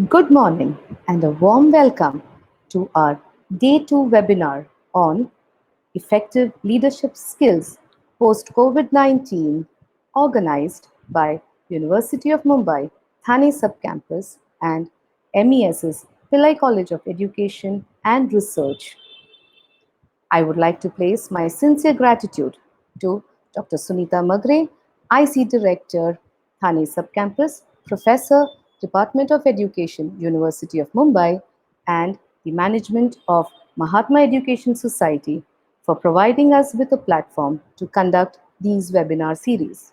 Good morning and a warm welcome to our Day 2 webinar on Effective Leadership Skills post COVID-19 organized by University of Mumbai, Thane Subcampus and M.E.S's Pillai College of Education and Research. I would like to place my sincere gratitude to Dr. Sunita Magre, IC Director, Thane Subcampus, Professor, Department of Education, University of Mumbai, and the management of Mahatma Education Society for providing us with a platform to conduct these webinar series.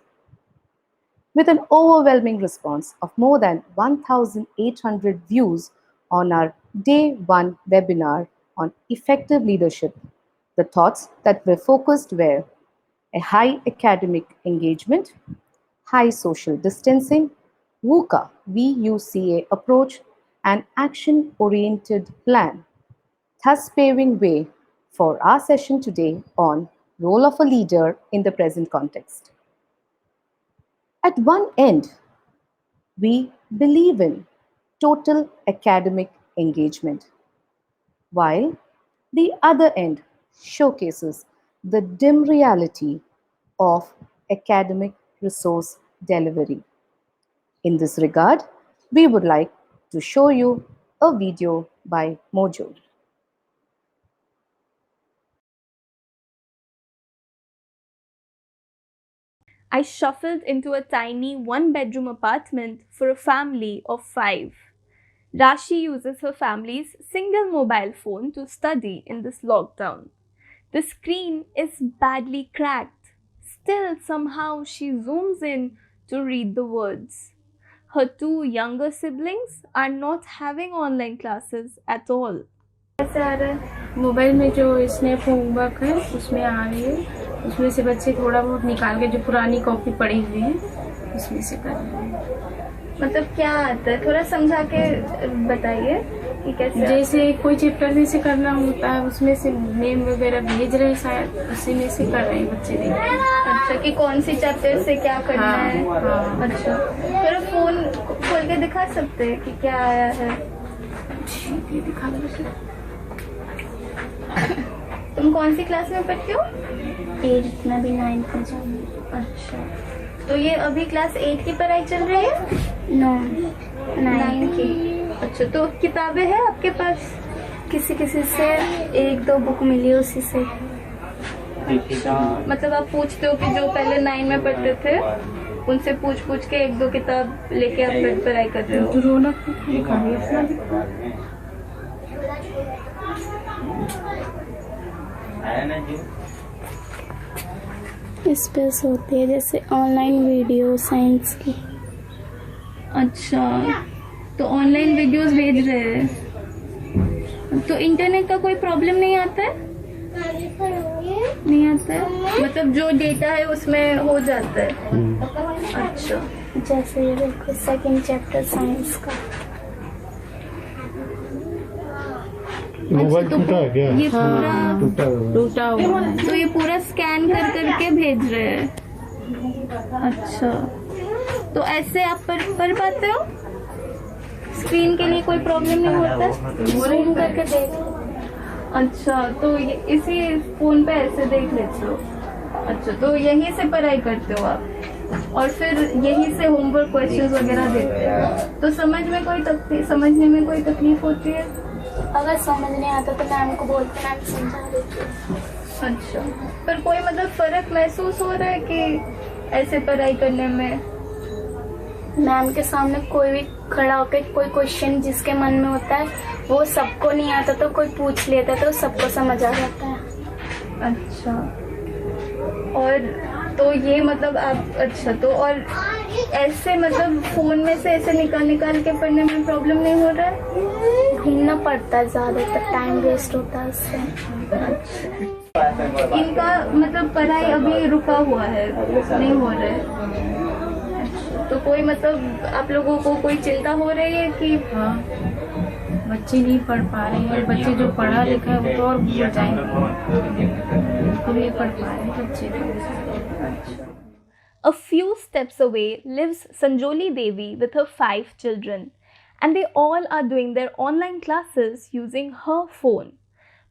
With an overwhelming response of more than 1,800 views on our Day 1 webinar on effective leadership, the thoughts that were focused were a high academic engagement, high social distancing, VUCA approach, and action-oriented plan, thus paving way for our session today on role of a leader in the present context. At one end, we believe in total academic engagement, while the other end showcases the dim reality of academic resource delivery. In this regard, we would like to show you a video by Mojo. I shuffled into a tiny one-bedroom apartment for a family of 5. Rashi uses her family's single mobile phone to study in this lockdown. The screen is badly cracked. Still, somehow, she zooms in to read the words. Her 2 younger siblings are not having online classes at all. कैसे आ रहा है mobile में जो snap homework है उसमें आ रही है उसमें से बच्चे थोड़ा बहुत निकाल के जो पुरानी कॉपी पड़ी हुई है उसमें से कर रहे हैं। मतलब क्या आता है थोड़ा समझा के बताइए कि कैसे जैसे कोई चैप्टर में से करना होता है उसमें से नेम वगैरह भेज रहे हैं शायद उसी में से कर रहे हैं बच्चे देख। अच्छा कि कौन सी चैप्टर से क्या करना है। हाँ। अच्छा थोड़ा फोन खोल के दिखा सकते हैं कि क्या आया है। ठीक है दिखा दो। तुम कौन सी क्लास में पढ़ती हो? 8 में भी 9 में जाऊंगी। अच्छा तो ये अभी क्लास 8 की पढ़ाई चल रही है? 9 की। अच्छा तो किताबें हैं आपके पास? किसी किसी से 1-2 बुक मिली उसी से। अच्छा मतलब आप पूछते हो कि जो पहले 9 में पढ़ते थे उनसे पूछ के 1-2 किताब लेके आप पढ़ाई कर रहे हो? रौनक दिखाइए अपना। स्पेस होती है जैसे ऑनलाइन वीडियो साइंस की। अच्छा तो ऑनलाइन वीडियोस भेज रहे हैं तो इंटरनेट का कोई प्रॉब्लम नहीं आता है? नहीं आता है मतलब जो डेटा है उसमें हो जाता है। अच्छा जैसे ये देखो सेकंड चैप्टर साइंस का। मोबाइल टूटा है क्या? ये पूरा टूटा हुआ है तो ये पूरा स्कैन कर भेज रहे हैं। अच्छा तो ऐसे आप पढ़ पाते हो? स्क्रीन के लिए कोई प्रॉब्लम नहीं होता? जूम करके देख। अच्छा तो इसी फोन पे ऐसे देख लेते हो? अच्छा तो यहीं से पढ़ाई करते हो आप और फिर यहीं से होमवर्क क्वेश्चंस वगैरह देते हो तो समझने में कोई तकलीफ होती है? अगर समझ नहीं आता तो मैम को बोलते मैम समझा देती। अच्छा पर कोई मतलब फर्क महसूस हो रहा है कि ऐसे पढ़ाई करने में? मैम के सामने कोई भी खड़ा होकर कोई क्वेश्चन जिसके मन में होता है वो सबको नहीं आता तो कोई पूछ लेता है तो सबको समझ आ जाता है। अच्छा और तो ये मतलब आप अच्छा तो और ऐसे मतलब फोन में से ऐसे निकाल के पढ़ने में प्रॉब्लम नहीं हो रहा है? घूमना पड़ता है ज्यादा तो टाइम वेस्ट होता है उससे। इनका मतलब पढ़ाई अभी रुका हुआ है नहीं हो रहा है? तो कोई मतलब आप लोगों को कोई चिंता हो रही है कि हाँ बच्चे नहीं पढ़ पा रहे हैं और बच्चे जो पढ़ा लिखा है वो तो और भूल जाएंगे तो नहीं पढ़ पा रहे बच्चे। A few steps away lives Sanjoli Devi with her 5 children and they all are doing their online classes using her phone.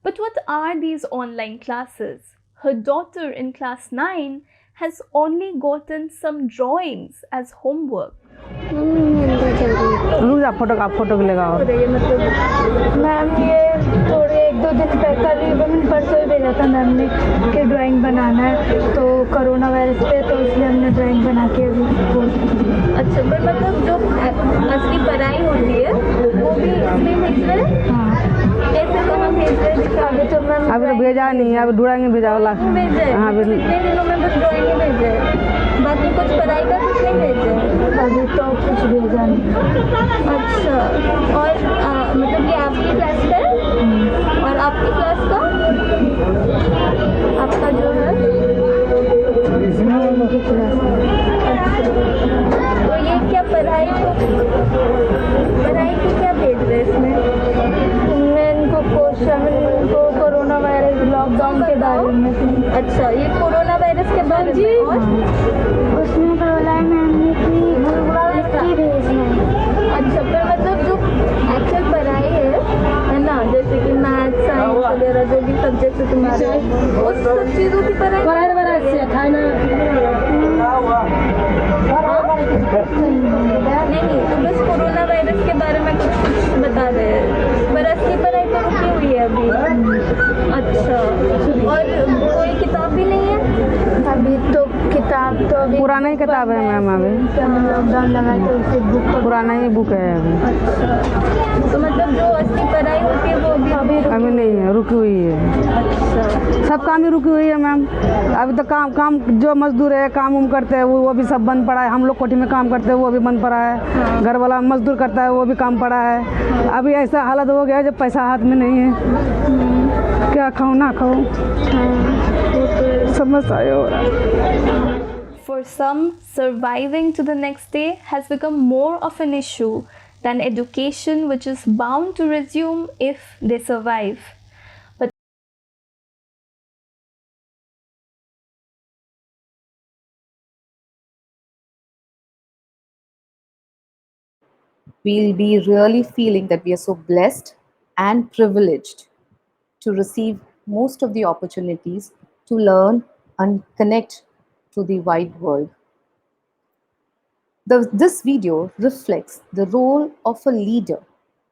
But what are these online classes? Her daughter in class 9 has only gotten some drawings as homework. रुक जा, photo के लगाओ। Ma'am ये थोड़े 1-2 दिन कल ही परसों ही भेजा था मैम ने कि ड्राइंग बनाना है, तो कोरोना वायरस पे तो इसलिए हमने ड्राइंग बना के अभी अच्छा, पर मतलब जो असली पढ़ाई होती है वो भी इसमें भेज रहे हैं? हाँ। कैसे कहाँ भेज रहे हैं? अभी तो मैम अभी तो भेजा नहीं, अभी ड्राइंग भेजा वाला। हाँ, कितने दिनों में बस ड्राइंग ही भेज रहे हैं, बाकी कुछ पढ़ाई का कुछ नहीं भेज रहे हैं? अभी तो कुछ भेजा नहीं। अच्छा, और मतलब ये आपकी क्लास का है और आपकी क्लास का, आपका जो है तो ये क्या पढ़ाई की क्या भेज रहे हैं इसमें? मैं इनको क्वेश्चन इनको कोरोना वायरस लॉकडाउन के बारे में। अच्छा, ये कोरोना वायरस के बारे में, और उसमें बोला है मैम ने कि भेजना है। अच्छा, पर मतलब जो एक्चुअल पढ़ाई है ना, जैसे कि मैथ, साइंस वगैरह जो भी सब्जेक्ट है तुम्हारे, उस सब चीज़ों की पढ़ाई थाना नहीं, तो बस कोरोना वायरस के बारे में कुछ बता रहे हैं, पर असली पढ़ाई तो रुकी हुई है अभी। अच्छा, और कोई किताब भी नहीं है अभी तो? किताब तो अभी पुराना ही किताब है मैम, अभी लॉकडाउन लगा तो उसे बुक पुराना ही बुक है अभी। अच्छा, तो मतलब जो असली पढ़ाई होती है वो अभी नहीं है, रुकी हुई है। अच्छा, सब काम ही रुकी हुई है मैम। अभी तो काम जो मजदूर है काम उम करते हैं वो भी सब बंद पड़ा है। हम लोग कोठी में काम करते हैं वो भी बंद पड़ा है। घर वाला मजदूर करता है वो भी काम पड़ा है। अभी ऐसा हालत हो गया है जब पैसा हाथ में नहीं है, क्या खाऊं ना खाऊं, समस्या हो रहा है। For some, surviving to the next day has become more of an issue than education, which is bound to resume if they survive. But we'll be really feeling that we are so blessed and privileged to receive most of the opportunities to learn and connect to the wide world. This video reflects the role of a leader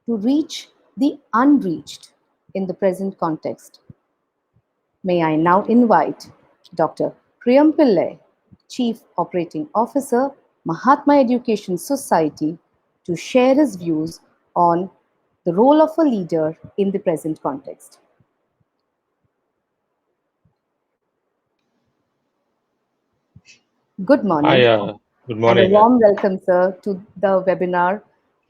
to reach the unreached in the present context. May I now invite Dr. Priam Pillai, Chief Operating Officer, Mahatma Education Society, to share his views on the role of a leader in the present context. Good morning. Hi, good And a morning. warm welcome, sir, to the webinar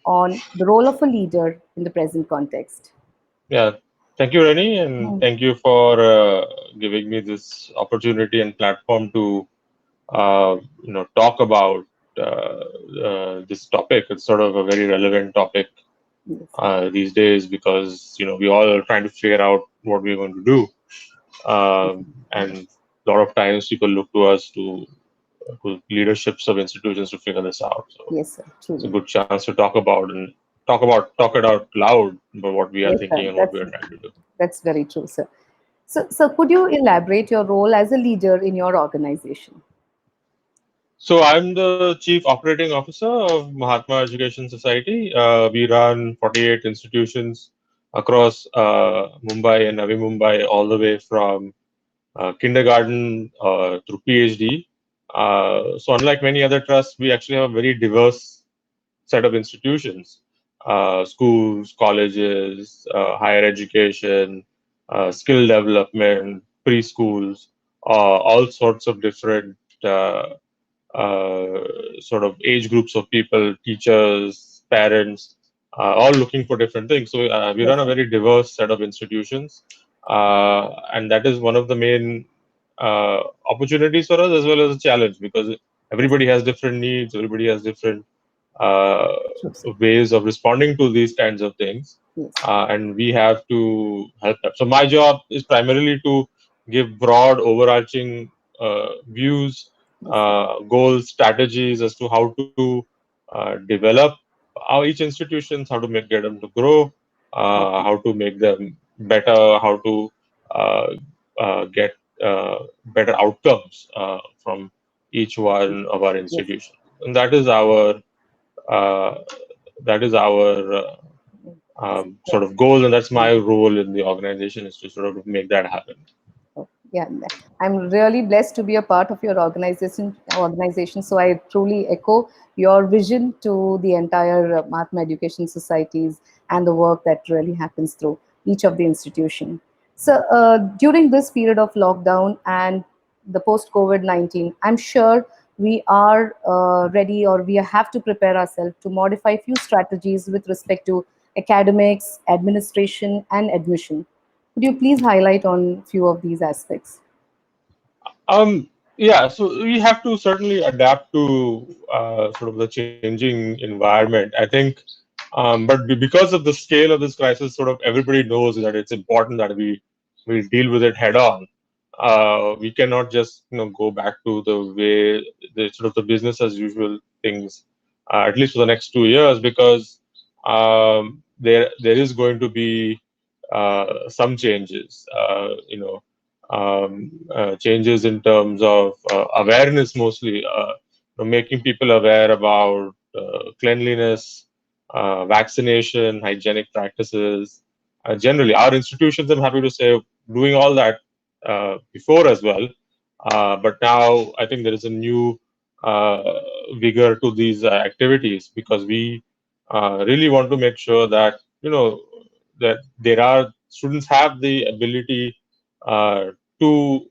on the role of a leader in the present context. Yeah, thank you, Reni, and thank you for giving me this opportunity and platform to talk about this topic. It's sort of a very relevant topic these days because we all are trying to figure out what we're going to do, and a lot of times people look to us to leaderships of institutions to figure this out. So yes, sir. Truly. It's a good chance to talk about and talk it out loud about what we are thinking and what we are trying to do. That's very true, sir. So could you elaborate your role as a leader in your organization? So I'm the Chief Operating Officer of Mahatma Education Society. We run 48 institutions across Mumbai and Navi Mumbai, all the way from kindergarten through PhD. So unlike many other trusts, we actually have a very diverse set of institutions, schools, colleges, higher education, skill development, preschools, all sorts of different sort of age groups of people, teachers, parents, all looking for different things. So we run a very diverse set of institutions, and that is one of the main opportunities for us as well as a challenge, because everybody has different needs, everybody has different ways of responding to these kinds of things, and we have to help them. So my job is primarily to give broad overarching views, goals, strategies as to how to develop our each institutions, how to get them to grow, how to make them better, how to uh, get better outcomes from each one of our Yes. institutions. And uh, that is our sort of goal, and that's my role in the organization is to sort of make that happen. Oh, yeah, I'm really blessed to be a part of your organization. Organization, so I truly echo your vision to the entire Mahatma Education Societies and the work that really happens through each of the institution. So during this period of lockdown and the post COVID-19, I'm sure we are ready, or we have to prepare ourselves to modify few strategies with respect to academics, administration, and admission. Could you please highlight on few of these aspects? Yeah, so we have to certainly adapt to sort of the changing environment. I think, because of the scale of this crisis, sort of everybody knows that it's important that we deal with it head on. We cannot just go back to the way the sort of the business as usual things, at least for the next 2 years, because there is going to be some changes. Changes in terms of awareness, mostly making people aware about cleanliness, vaccination, hygienic practices. Generally, our institutions, I'm happy to say, doing all that before as well. But now I think there is a new uh, vigor to these activities because we really want to make sure that that there are students have the ability uh, to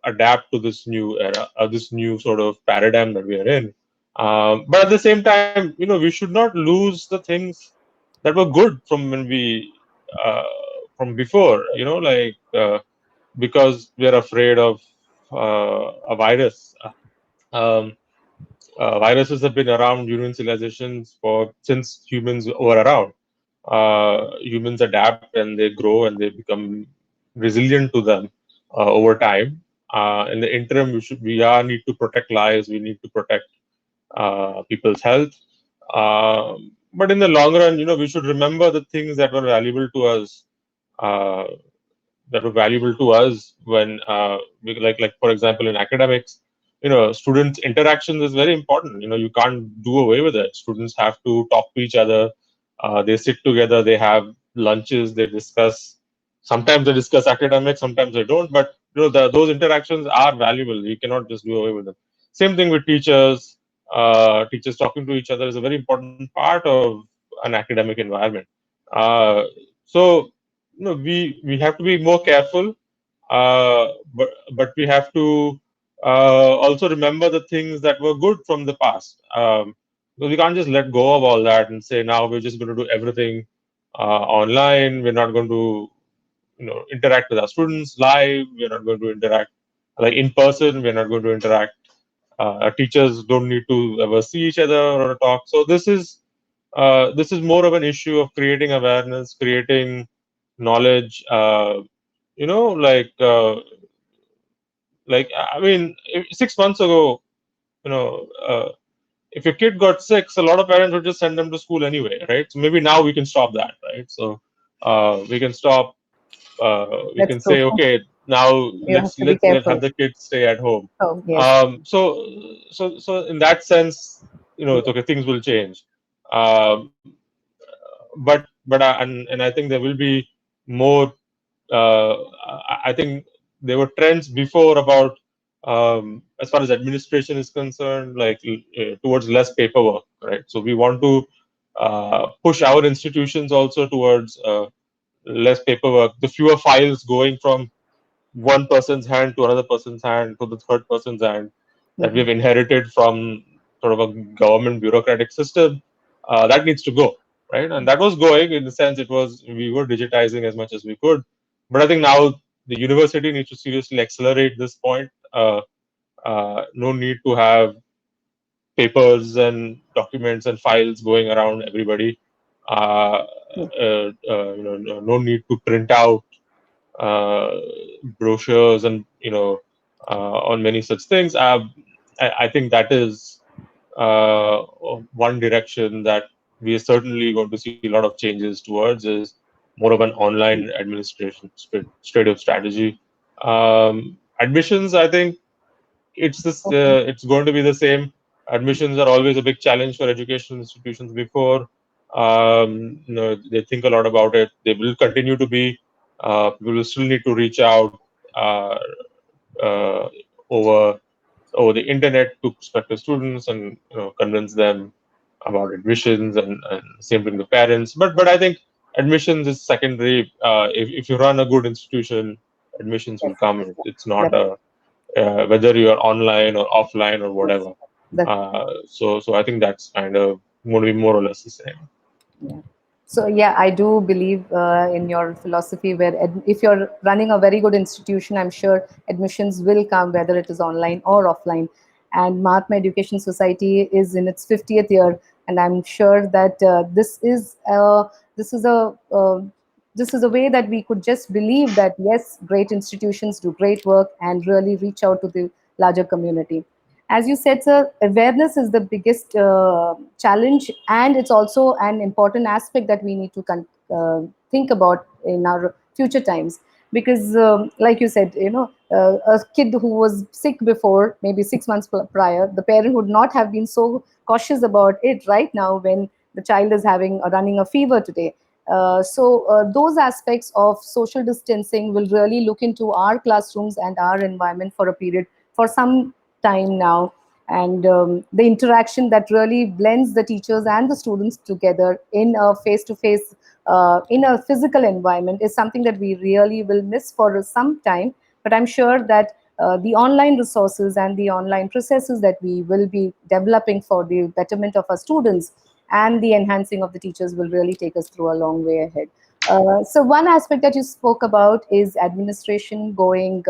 adapt to this new era, this new sort of paradigm that we are in. But at the same time, we should not lose the things that were good from when we uh, from before. Because we are afraid of a virus. Um, Viruses have been around human civilizations for since humans were around. Humans adapt and they grow and they become resilient to them over time. In the interim, we need to protect lives. We need to protect people's health. But in the long run, we should remember the things that were valuable to us. Uh, that were valuable to us when like for example in academics, students interactions is very important. You can't do away with it. Students have to talk to each other. They sit together, they have lunches, they discuss. Sometimes they discuss academics, sometimes they don't, but those interactions are valuable. You cannot just do away with them. Same thing with teachers. Teachers talking to each other is a very important part of an academic environment. uh, so we have to be more careful, but we have to also remember the things that were good from the past. So we can't just let go of all that and say now we're just going to do everything online. We're not going to interact with our students live. We're not going to interact like in person. We're not going to interact. Our teachers don't need to ever see each other or talk. So this is more of an issue of creating awareness, creating knowledge. You know, like uh, I mean, 6 months ago, you know, if your kid got sick, so a lot of parents would just send them to school anyway, right? So maybe now we can stop that, right? So we can stop. We That's can true. say, okay, now You have let's to be let have careful. the kids stay at home. Oh, yes. So in that sense, it's Yes. okay. Things will change. Um, and I think there will be more. I think there were trends before about as far as administration is concerned, like towards less paperwork, right? So we want to push our institutions also towards less paperwork, the fewer files going from one person's hand to another person's hand to the third person's hand that Mhm. we've inherited from sort of a government bureaucratic system. That needs to go, right? And that was going in the sense we were digitizing as much as we could, but I think now the university needs to seriously accelerate this point. No need to have papers and documents and files going around everybody. Uh, Yeah. no need to print out uh, brochures and on many such things. I think that is one direction that we are certainly going to see a lot of changes towards is more of an online administrative strategy. Admissions, I think it's going to be the same. Admissions are always a big challenge for educational institutions before. They think a lot about it. They will continue to be. People will still need to reach out uh, uh, over the internet to prospective students and convince them about admissions and same thing to parents. But I think admissions is secondary. If you run a good institution, admissions will come. It's not That, a whether you're online or offline or yes, whatever. that, So I think that's kind of going to be more or less the same. yeah. So yeah, I do believe in your philosophy where if you're running a very good institution, I'm sure admissions will come whether it is online or offline. And Mahatma Education Society is in its 50th year, and I'm sure that this is a this is a way that we could just believe that yes, great institutions do great work and really reach out to the larger community. As you said, sir, awareness is the biggest challenge, and it's also an important aspect that we need to think about in our future times. Because, like you said, a kid who was sick before, maybe 6 months prior, the parent would not have been so cautious about it right now when the child is having running a fever today. So those aspects of social distancing will really look into our classrooms and our environment for a period for some time now, and the interaction that really blends the teachers and the students together in a face-to-face, in a physical environment is something that we really will miss for some time. But I'm sure that the online resources and the online processes that we will be developing for the betterment of our students and the enhancing of the teachers will really take us through a long way ahead. So one aspect that you spoke about is administration going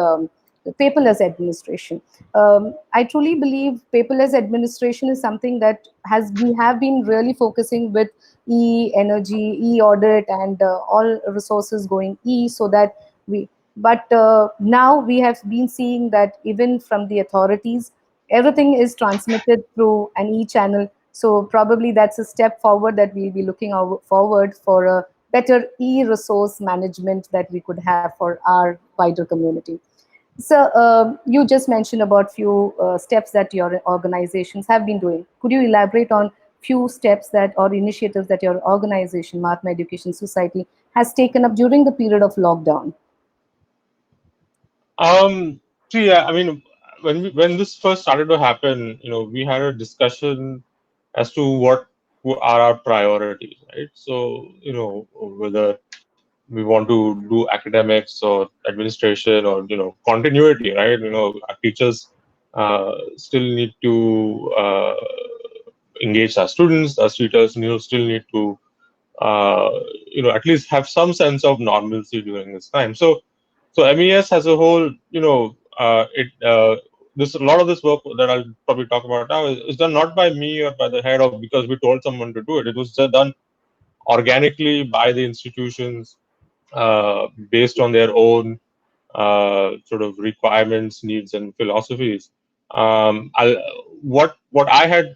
paperless administration. I truly believe paperless administration is something that has we have been really focusing with e-energy, e-audit, and all resources going so that we. But now we have been seeing that even from the authorities, everything is transmitted through an e-channel. So probably that's a step forward that we'll be looking forward for a better e-resource management that we could have for our wider community. So you just mentioned about few steps that your organizations have been doing. Could you elaborate on few steps that or initiatives that your organization, Mahatma Education Society, has taken up during the period of lockdown? Um, See, yeah, I mean, when this first started to happen, we had a discussion as to what are our priorities, right? So, whether we want to do academics or administration or continuity, right? Our teachers still need to engage our students. Our teachers still need to at least have some sense of normalcy during this time. So MES as a whole, it this a lot of this work that I'll probably talk about now is done not by me or by the head of because we told someone to do it. It was just done organically by the institutions based on their own sort of requirements, needs, and philosophies. I'll, what I had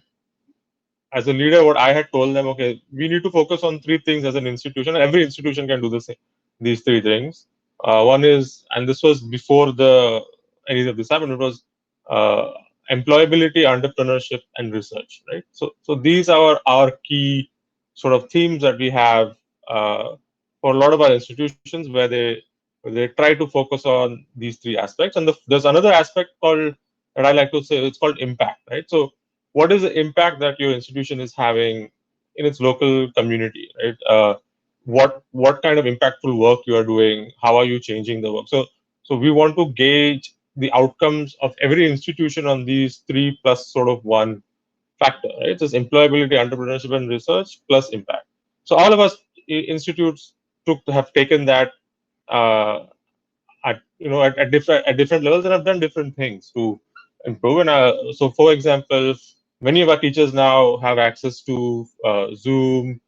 as a leader, what I had told them, okay, we need to focus on three things as an institution. Every institution can do the same. These three things. One is, and this was before the any of this happened. It was uh, employability, entrepreneurship, and research. Right. So these are our key sort of themes that we have for a lot of our institutions where they try to focus on these three aspects. And there's another aspect called that I like to say it's called impact. Right. So what is the impact that your institution is having in its local community, right? What kind of impactful work you are doing? How are you changing the work? So we want to gauge the outcomes of every institution on these three plus sort of one factor, right? It's employability, entrepreneurship, and research plus impact. So all of us institutes have taken that uh, at different levels and have done different things to improve. And so, for example, many of our teachers now have access to Zoom,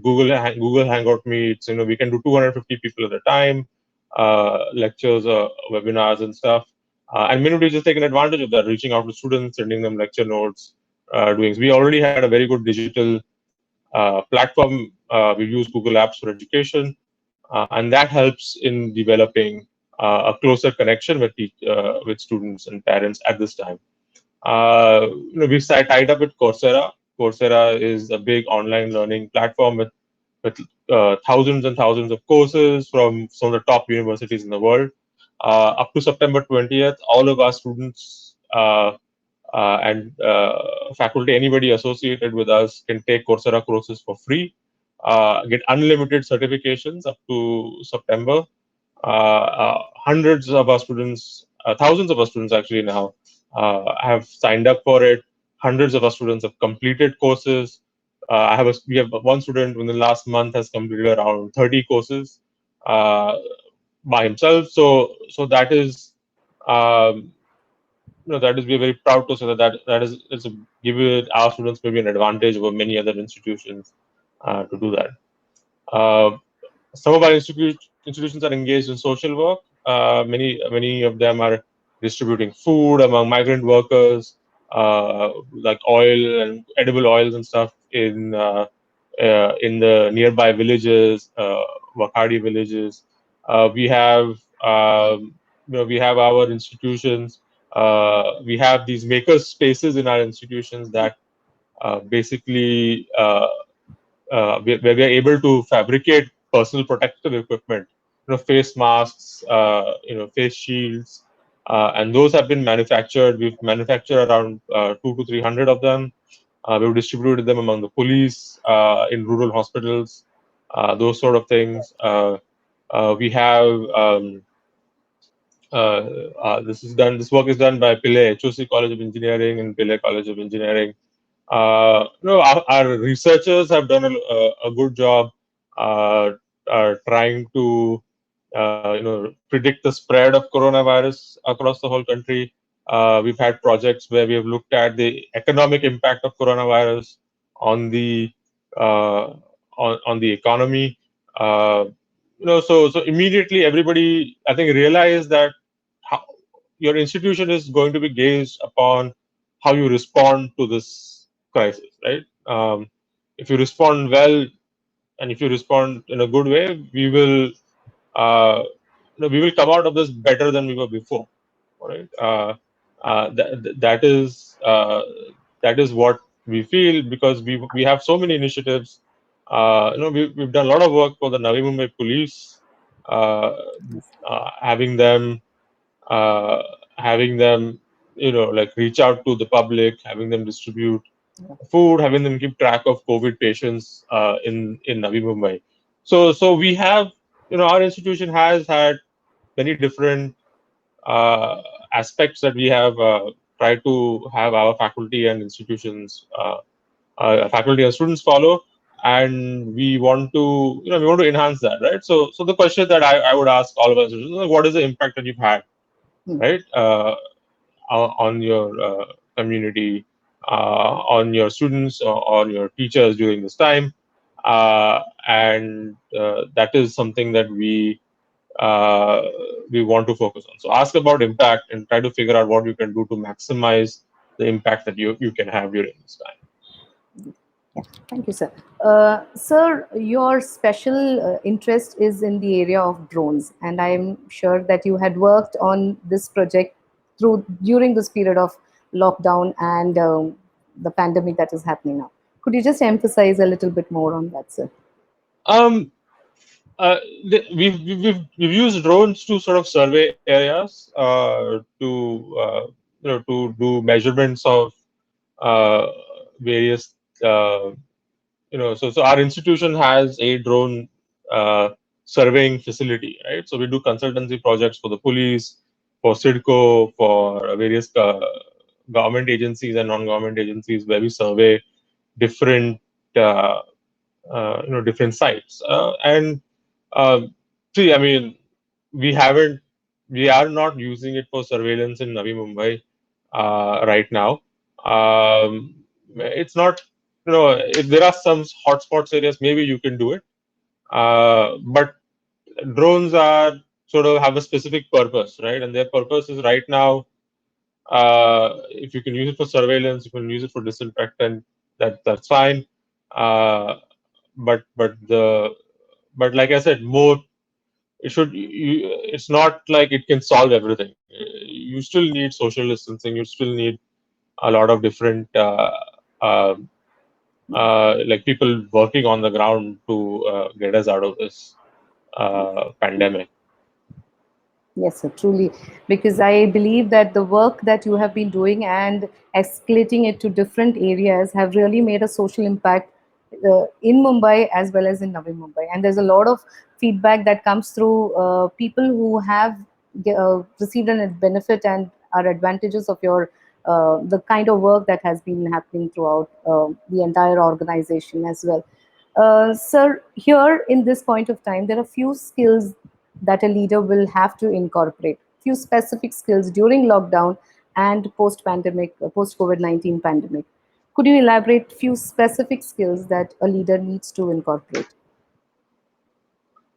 Google Hangout meets. We can do 250 people at a time, lectures, webinars, and stuff. And many teachers taken advantage of that, reaching out to students, sending them lecture notes, doing. So we already had a very good digital platform. We use Google Apps for education, and that helps in developing a closer connection with students and parents at this time. We tied up with Coursera. Coursera is a big online learning platform with thousands and thousands of courses from some of the top universities in the world. Up to September 20th, all of our students and faculty, anybody associated with us, can take Coursera courses for free, get unlimited certifications up to September. Hundreds of our students, thousands of our students actually now have signed up for it. Hundreds of our students have completed courses. We have one student in the last month has completed around 30 courses uh, by himself. So that is um, that is we're very proud to say that is it's a, give it our students maybe an advantage over many other institutions to do that. Uh, some of our institutions are engaged in social work. Many of them are distributing food among migrant workers, like oil and edible oils and stuff in the nearby villages, Wakadi villages. We have we have our institutions. We have these maker spaces in our institutions that basically where we are able to fabricate personal protective equipment, face masks, face shields, and those have been manufactured. We've manufactured around 200 to 300 of them. We've distributed them among the police in rural hospitals, those sort of things. We have this is done. This work is done by Pillai, HOC College of Engineering and Pillai College of Engineering. Our researchers have done a good job trying to predict the spread of coronavirus across the whole country. We've had projects where we have looked at the economic impact of coronavirus on the uh, on the economy. Uh, so immediately everybody I think realized that how, your institution is going to be gauged upon how you respond to this crisis, right? If you respond well and if you respond in a good way, uh, we will come out of this better than we were before, right? That is what we feel because we have so many initiatives. We've done a lot of work for the Navi Mumbai police, uh, having them uh, having them like reach out to the public, having them distribute food, having them keep track of COVID patients in Navi Mumbai. So we have our institution has had many different uh, aspects that we have tried to have our faculty and institutions, faculty and students follow, and we want to we want to enhance that, right? So the question that I would ask all of us is, what is the impact that you've had, Hmm. right? On your community, on your students, or on your teachers during this time, and that is something that uh, we want to focus on. So ask about impact and try to figure out what you can do to maximize the impact that you can have during this time. Yeah, thank you, sir. Sir, your special interest is in the area of drones, and I'm sure that you had worked on this project during this period of lockdown and the pandemic that is happening now. Could you just emphasize a little bit more on that, sir? Um, we've used drones to sort of survey areas, to do measurements of uh, various uh, so our institution has a drone surveying facility, right? So we do consultancy projects for the police, for Sidco, for various government agencies and non-government agencies where we survey different uh, different sites. And see, I mean, we haven't, we are not using it for surveillance in Navi Mumbai right now. It's not, if there are some hotspots areas, maybe you can do it. But drones are sort of have a specific purpose, right? And their purpose is right now, if you can use it for surveillance, you can use it for disinfectant. That's fine. Uh, but like I said, more it's not like it can solve everything. You still need social distancing. You still need a lot of different uh, like people working on the ground to get us out of this pandemic. Yes, sir, truly. Because I believe that the work that you have been doing and escalating it to different areas have really made a social impact in Mumbai as well as in Navi Mumbai. And there's a lot of feedback that comes through people who have received a benefit and are advantages of your the kind of work that has been happening throughout the entire organization as well. Sir, here in this point of time, there are few skills that a leader will have to incorporate, few specific skills during lockdown and post-pandemic, post-COVID-19 pandemic. Could you elaborate few specific skills that a leader needs to incorporate?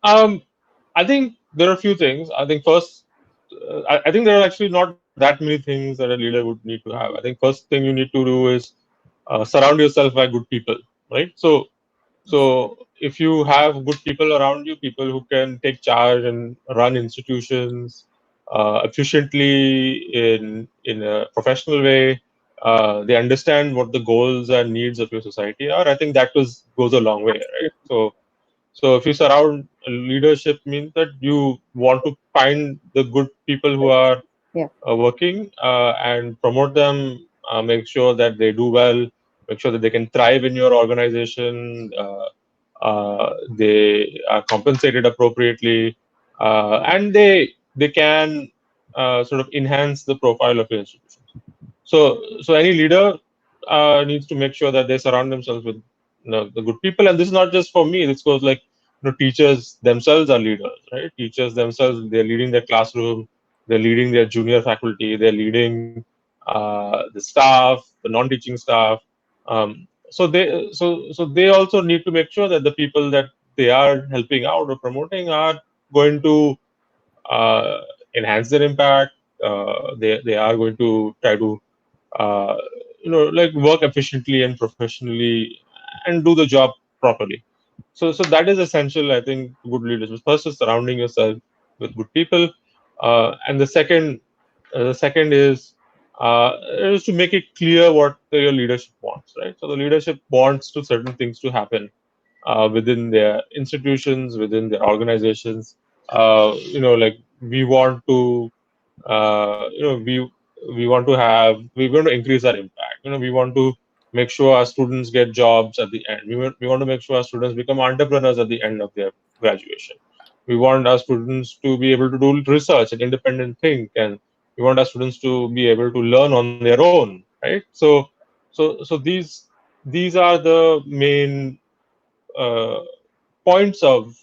Um, I think there are a few things. I think first, I think there are actually not that many things that a leader would need to have. I think first thing you need to do is surround yourself by good people, right? So if you have good people around you, people who can take charge and run institutions efficiently in a professional way, they understand what the goals and needs of your society are. I think that goes a long way, right? So if you surround leadership means that you want to find the good people who are Yeah. working and promote them, make sure that they do well, make sure that they can thrive in your organization, they are compensated appropriately, and they can sort of enhance the profile of your institution. So any leader needs to make sure that they surround themselves with the good people. And this is not just for me. This goes like teachers themselves are leaders, right? Teachers themselves, they're leading their classroom, they're leading their junior faculty, they're leading the staff, the non-teaching staff. So they also need to make sure that the people that they are helping out or promoting are going to uh, enhance their impact. They are going to try to uh, like work efficiently and professionally and do the job properly. So that is essential. I think good leadership. First is surrounding yourself with good people, and the second is to make it clear what your leadership wants. Right. So the leadership wants to certain things to happen within their institutions, within their organizations. Like we want to we want to increase our impact. We want to make sure our students get jobs at the end. We want to make sure our students become entrepreneurs at the end of their graduation. We want our students to be able to do research and independent think, and we want our students to be able to learn on their own, right? So these are the main uh, points of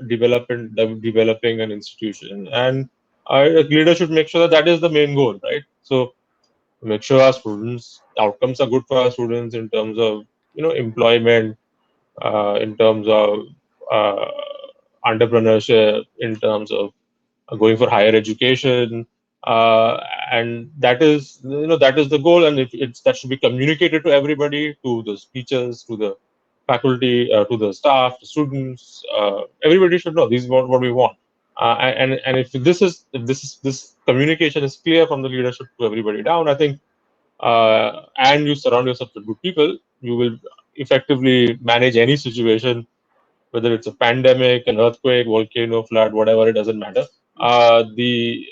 developing an institution, and a leader should make sure that that is the main goal, right? So make sure our students outcomes are good for our students in terms of employment, in terms of uh, entrepreneurship, in terms of going for higher education, and that is the goal, and that should be communicated to everybody, to the teachers, to the faculty, to the staff, to students. Everybody should know this is what we want, and if this communication is clear from the leadership to everybody down, I think, and you surround yourself with good people, you will effectively manage any situation, whether it's a pandemic, an earthquake, volcano, flood, whatever, it doesn't matter. The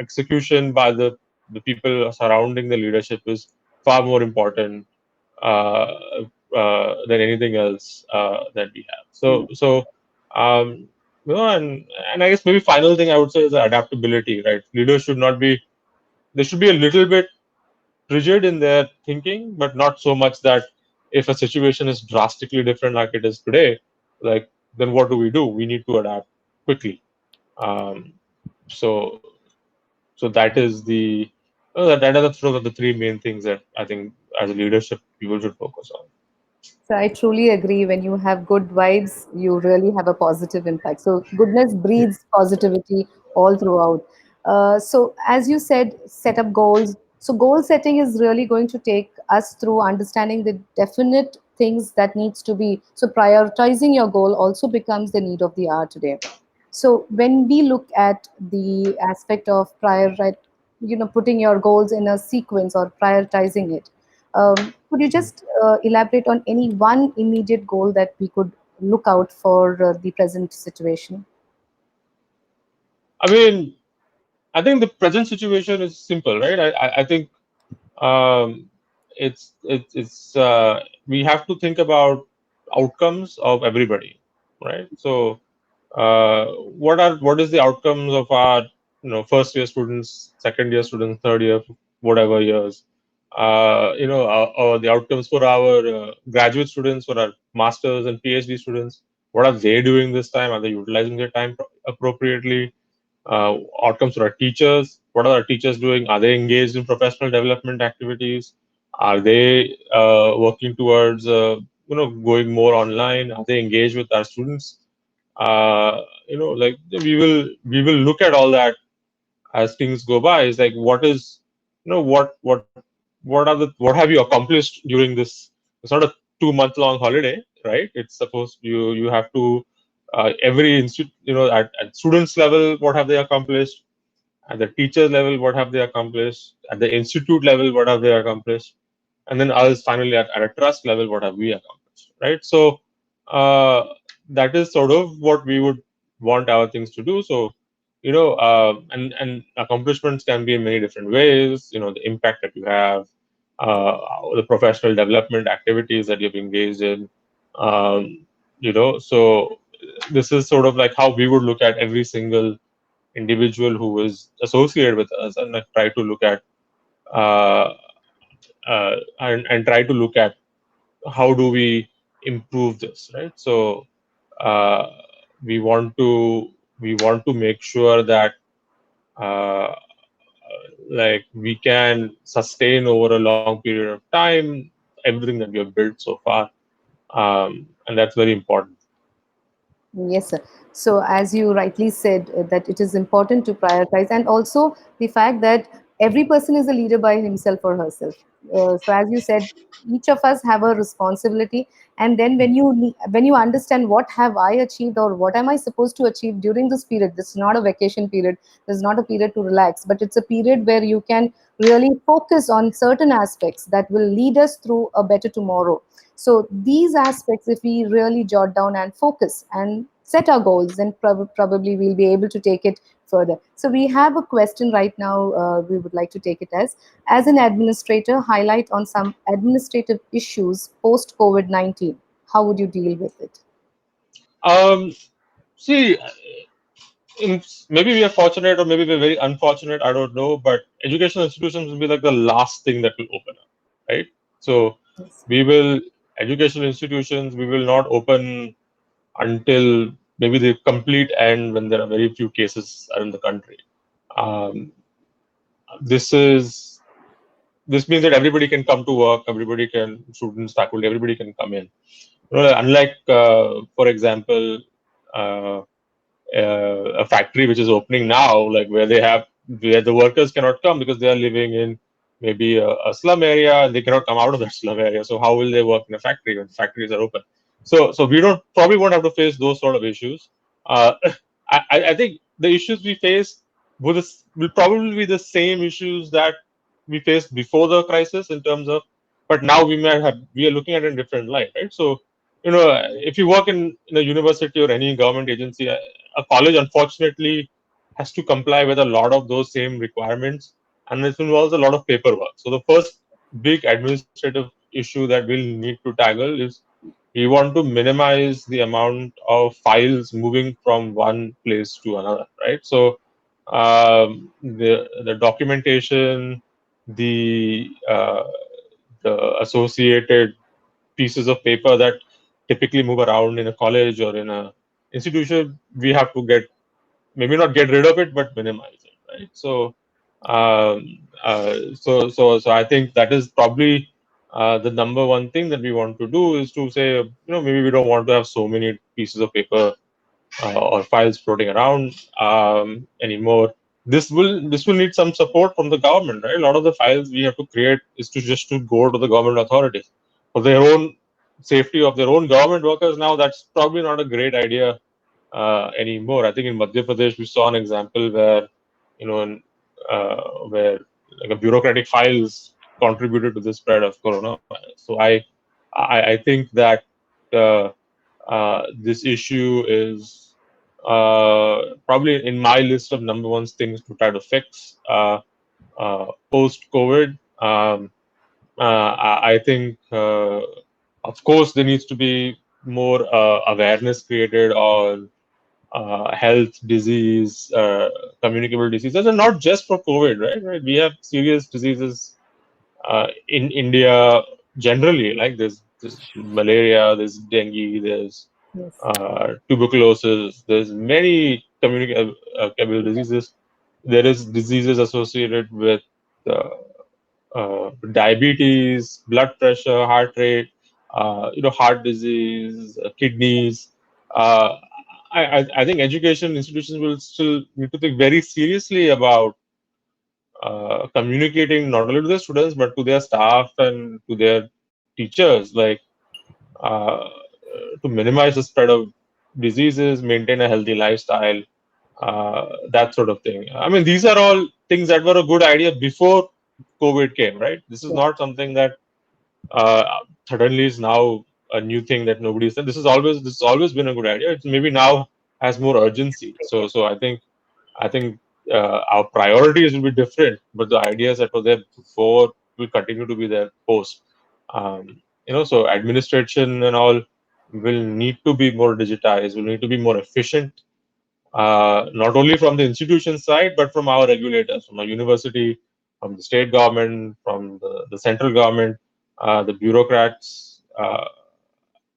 execution by the people surrounding the leadership is far more important uh, than anything else that we have. Um, and I guess maybe final thing I would say is adaptability, right? Leaders should not be, they should be a little bit rigid in their thinking, but not so much that if a situation is drastically different like it is today, like then what do we do? We need to adapt quickly. Um, so so that is that are the sort of the three main things that I think as a leadership people should focus on. So I truly agree. When you have good vibes, you really have a positive impact. So goodness breeds positivity all throughout. So as you said, set up goals. So goal setting is really going to take us through understanding the definite things that needs to be. So prioritizing your goal also becomes the need of the hour today. So when we look at the aspect of putting your goals in a sequence or prioritizing it, could you just elaborate on any one immediate goal that we could look out for the present situation? I mean, I think the present situation is simple, right? I think um, it's we have to think about outcomes of everybody, right? So what is the outcomes of our first year students, second year students, third year, whatever years, the outcomes for our graduate students, for our masters and PhD students, what are they doing this time? Are they utilizing their time appropriately? Outcomes for our teachers, what are our teachers doing? Are they engaged in professional development activities? Are they working towards going more online? Are they engaged with our students? Like we will look at all that as things go by. Is like what is what have you accomplished during this? It's not a 2 month long holiday, right? It's supposed you have to every institute, at students level, what have they accomplished? At the teacher level, what have they accomplished? At the institute level, what have they accomplished? And then us finally at a trust level, what have we accomplished, right? So uh, that is sort of what we would want our things to do. So and accomplishments can be in many different ways. The impact that you have, uh, the professional development activities that you've engaged in. Um, so this is sort of like how we would look at every single individual who is associated with us, and like try to look at uh, and try to look at how do we improve this, right? So uh, we want to make sure that uh, we can sustain over a long period of time everything that we have built so far, and that's very important. Yes, sir. So, as you rightly said, that it is important to prioritize, and also the fact that every person is a leader by himself or herself. So, as you said, each of us have a responsibility, and then when you understand what have I achieved or what am I supposed to achieve during this period. This is not a vacation period. This is not a period to relax, but it's a period where you can really focus on certain aspects that will lead us through a better tomorrow. So these aspects, if we really jot down and focus and set our goals, then probably we'll be able to take it further. So we have a question right now. We would like to take it as an administrator, highlight on some administrative issues post COVID-19. How would you deal with it? um, See, maybe we are fortunate or maybe we're very unfortunate, I don't know, but educational institutions will be like the last thing that will open up, right? So Yes. we will educational institutions we will not open until maybe the complete end, when there are very few cases in the country. um, this is this means that everybody can come to work, everybody can, students, faculty, everybody can come in. Unlike for example, uh, a factory which is opening now, like where the workers cannot come because they are living in maybe a slum area and they cannot come out of that slum area. So how will they work in a factory when factories are open? So we don't probably won't have to face those sort of issues. Uh, I think the issues we face will probably be the same issues that we faced before the crisis in terms of, but now we are looking at it in a different light, right? So if you work in a university or any government agency, a college unfortunately has to comply with a lot of those same requirements, and it involves a lot of paperwork. So the first big administrative issue that we'll need to tackle is we want to minimize the amount of files moving from one place to another, right? So the documentation, the the associated pieces of paper that typically move around in a college or in a institution, we have to maybe not get rid of it, but minimize it, right? So I think that is probably the number one thing that we want to do is to say, maybe we don't want to have so many pieces of paper or files floating around anymore. This will need some support from the government, right? A lot of the files we have to create is to just to go to the government authorities for their own safety of their own government workers. Now that's probably not a great idea anymore. I think in Madhya Pradesh we saw an example where where like a bureaucratic files contributed to the spread of coronavirus. So I think that uh, this issue is probably in my list of number one things to try to fix post COVID. I think, of course, there needs to be more awareness created on health, disease, communicable diseases, and not just for COVID, right? Right? We have serious diseases in India generally, like there's malaria, there's dengue, there's Yes. tuberculosis, there's many communicable diseases. There is diseases associated with uh, diabetes, blood pressure, heart rate, heart disease, kidneys. Uh, I think education institutions will still need to think very seriously about communicating not only to the students but to their staff and to their teachers, like uh, to minimize the spread of diseases, maintain a healthy lifestyle, that sort of thing. I mean, these are all things that were a good idea before COVID came, right? This is Yeah. not something that uh, suddenly is now a new thing that nobody said. This has always been a good idea. It's maybe now has more urgency. So I think our priorities will be different, but the ideas that were there before will continue to be there post. So administration and all will need to be more digitized. Will need to be more efficient, not only from the institution side, but from our regulators, from our university, from the state government, from the central government. The bureaucrats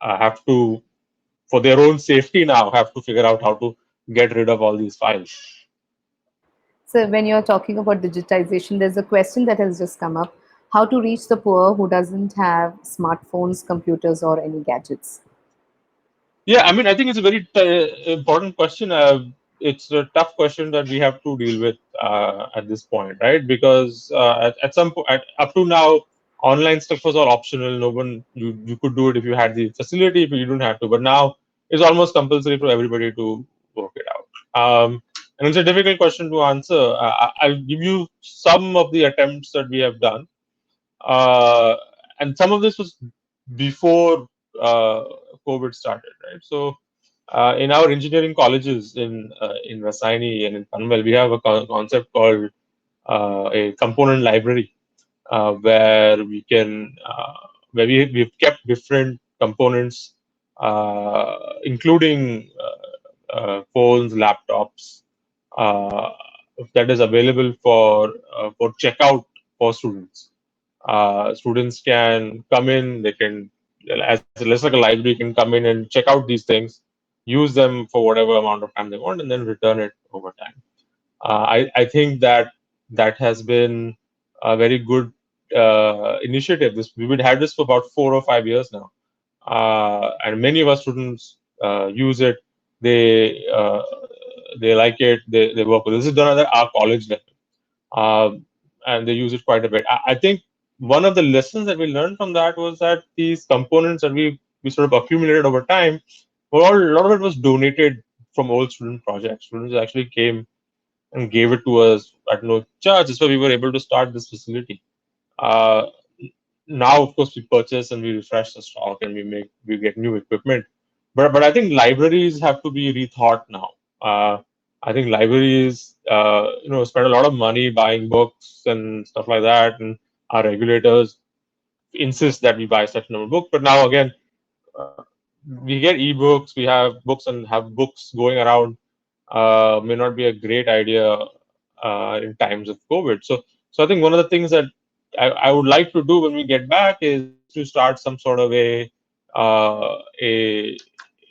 have to, for their own safety now, have to figure out how to get rid of all these files. So when you're talking about digitization, there's a question that has just come up: how to reach the poor who doesn't have smartphones, computers, or any gadgets? Yeah, I mean, I think it's a very important question. It's a tough question that we have to deal with at this point, right? Because at some point, up to now, online stuff was all optional. No one, you could do it if you had the facility, but you don't have to. But now it's almost compulsory for everybody to work it out. And it's a difficult question to answer. I'll give you some of the attempts that we have done, uh, and some of this was before uh, COVID started, right? So in our engineering colleges in Rasayani and in Panvel, we have a concept called a component library, where we can we've kept different components, including phones, laptops, uh, that is available for checkout for students. Students can come in, they can, as less like a library, can come in and check out these things, use them for whatever amount of time they want, and then return it over time. I think that has been a very good initiative. We've been had this for about 4 or 5 years now, and many of our students use it. They uh, they like it. They work with it. This is done at our college level, and they use it quite a bit. I think one of the lessons that we learned from that was that these components that we sort of accumulated over time, well, a lot of it was donated from old student projects. Students actually came and gave it to us at no charge. That's why we were able to start this facility. Uh, Now, of course, we purchase and we refresh the stock and we get new equipment. But I think libraries have to be rethought now. I think libraries, spend a lot of money buying books and stuff like that, and our regulators insist that we buy such number of books. But now again, uh, we get ebooks, we have books, and have books going around may not be a great idea in times of COVID. So I think one of the things that I would like to do when we get back is to start some sort of uh, a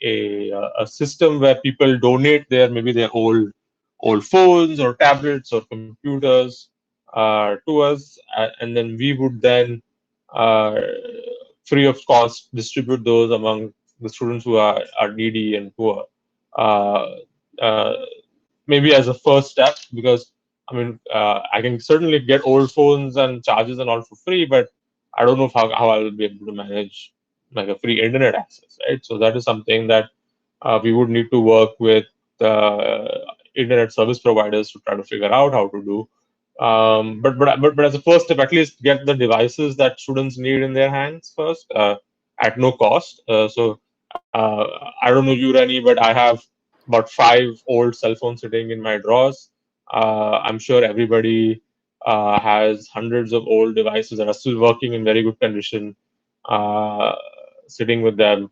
a system where people donate maybe their old phones or tablets or computers to us, and then we would then uh, free of cost distribute those among the students who are needy and poor. Uh, uh, Maybe as a first step, because I mean, I can certainly get old phones and chargers and all for free, but I don't know how I'll be able to manage like a free internet access, right? So that is something that we would need to work with uh, internet service providers to try to figure out how to do. But as a first step, at least get the devices that students need in their hands first, at no cost. I don't know you, Rani, but I have about 5 old cell phones sitting in my drawers. I'm sure everybody has hundreds of old devices that are still working in very good condition, uh, sitting with them,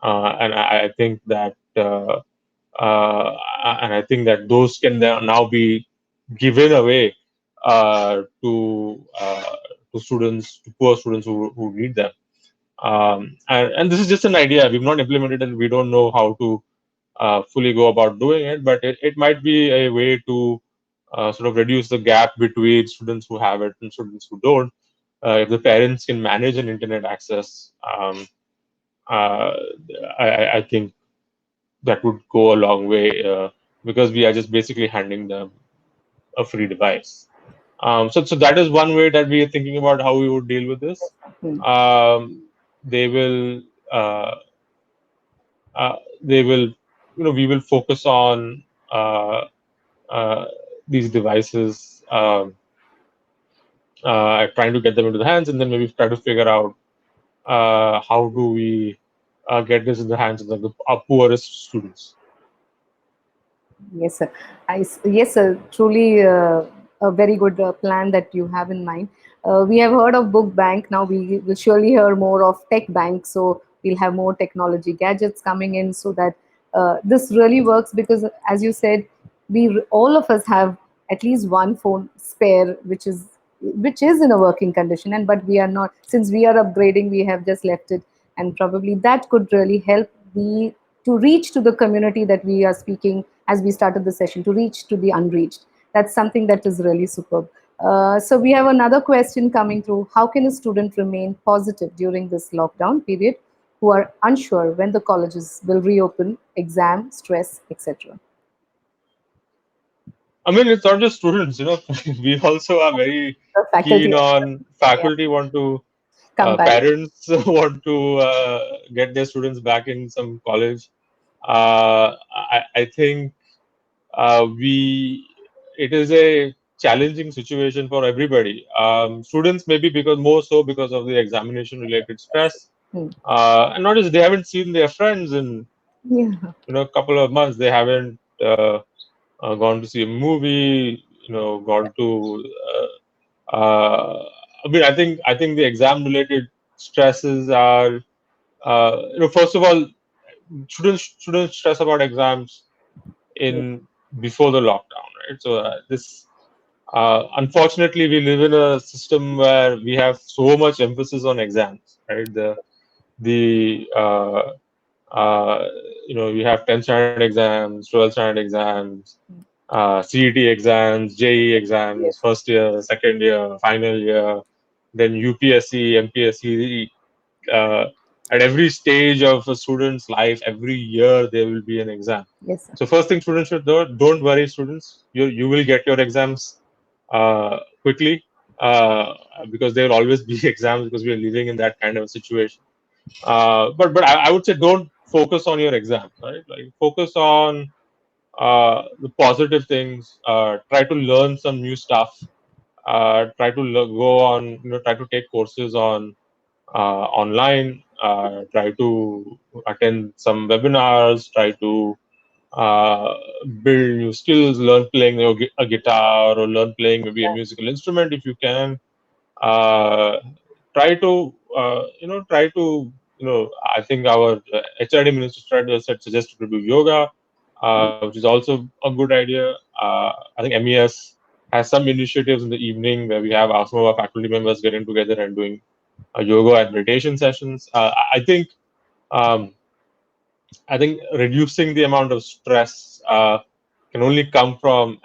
and I think that uh, I think that those can now be given away to students, to poor students who need them. And this is just an idea. We've not implemented it, and we don't know how to fully go about doing it. But it might be a way to sort of reduce the gap between students who have it and students who don't. If the parents can manage an internet access, uh, I think that would go a long way, because we are just basically handing them a free device. So that is one way that we are thinking about how we would deal with this. Hmm. They will uh, they will, we will focus on uh, uh, these devices, trying to get them into the hands, and then maybe try to figure out how do we get this in the hands of the our poorest students. Yes, sir. Yes, sir. Truly a very good plan that you have in mind. We have heard of book bank. Now we will surely hear more of tech bank. So we'll have more technology gadgets coming in, so that this really works. Because, as you said, all of us have at least one phone spare, which is in a working condition, and but we are not, since we are upgrading, we have just left it, and probably that could really help the to reach to the community that we are speaking as we started the session, to reach to the unreached. That's something that is really superb. So we have another question coming through. How can a student remain positive during this lockdown period who are unsure when the colleges will reopen, exam, stress, etc.? I mean, it's not just students, we also are very The faculty keen as well. on, Yeah, faculty want to, come back. parents want to get their students back in some college. I think we it is a challenging situation for everybody. Students maybe because more so because of the examination related stress, Hmm. and not just they haven't seen their friends in Yeah. a couple of months. They haven't gone to see a movie. Gone to. I think the exam related stresses are, first of all, shouldn't stress about exams Yes. in before the lockdown, right? So this unfortunately we live in a system where we have so much emphasis on exams, right? The we have 10th standard exams, 12th standard exams, CET exams, JE Yes. exams, first year, second year, final year, then UPSC, MPSC. Uh, at every stage of a student's life, every year there will be an exam. Yes, sir. So first thing students should do, don't worry, students. You will get your exams quickly, because there will always be exams, because we are living in that kind of a situation. But I would say don't focus on your exams, right? Like focus on the positive things. Try to learn some new stuff. Try to go on, try to take courses on online. Try to attend some webinars. Try to uh, build new skills. Learn playing a guitar, or learn playing maybe a musical instrument if you can. Uh, Try to I think our HRD minister suggested to do yoga, which is also a good idea. I think MES has some initiatives in the evening where we have some of our faculty members getting together and doing yoga and meditation sessions. Um, I think reducing the amount of stress can only come from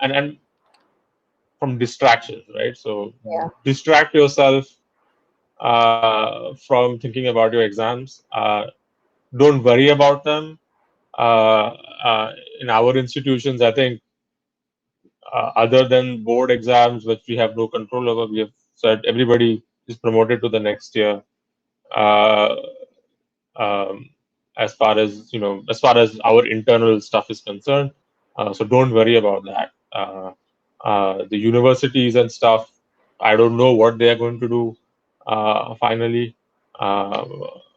distractions, right? So Yeah. distract yourself, from thinking about your exams. Don't worry about them. Uh, in our institutions, I think other than board exams, which we have no control over, we have said everybody is promoted to the next year. Uh, um, as far as as far as our internal stuff is concerned, so don't worry about that. The universities and stuff, I don't know what they are going to do finally, uh,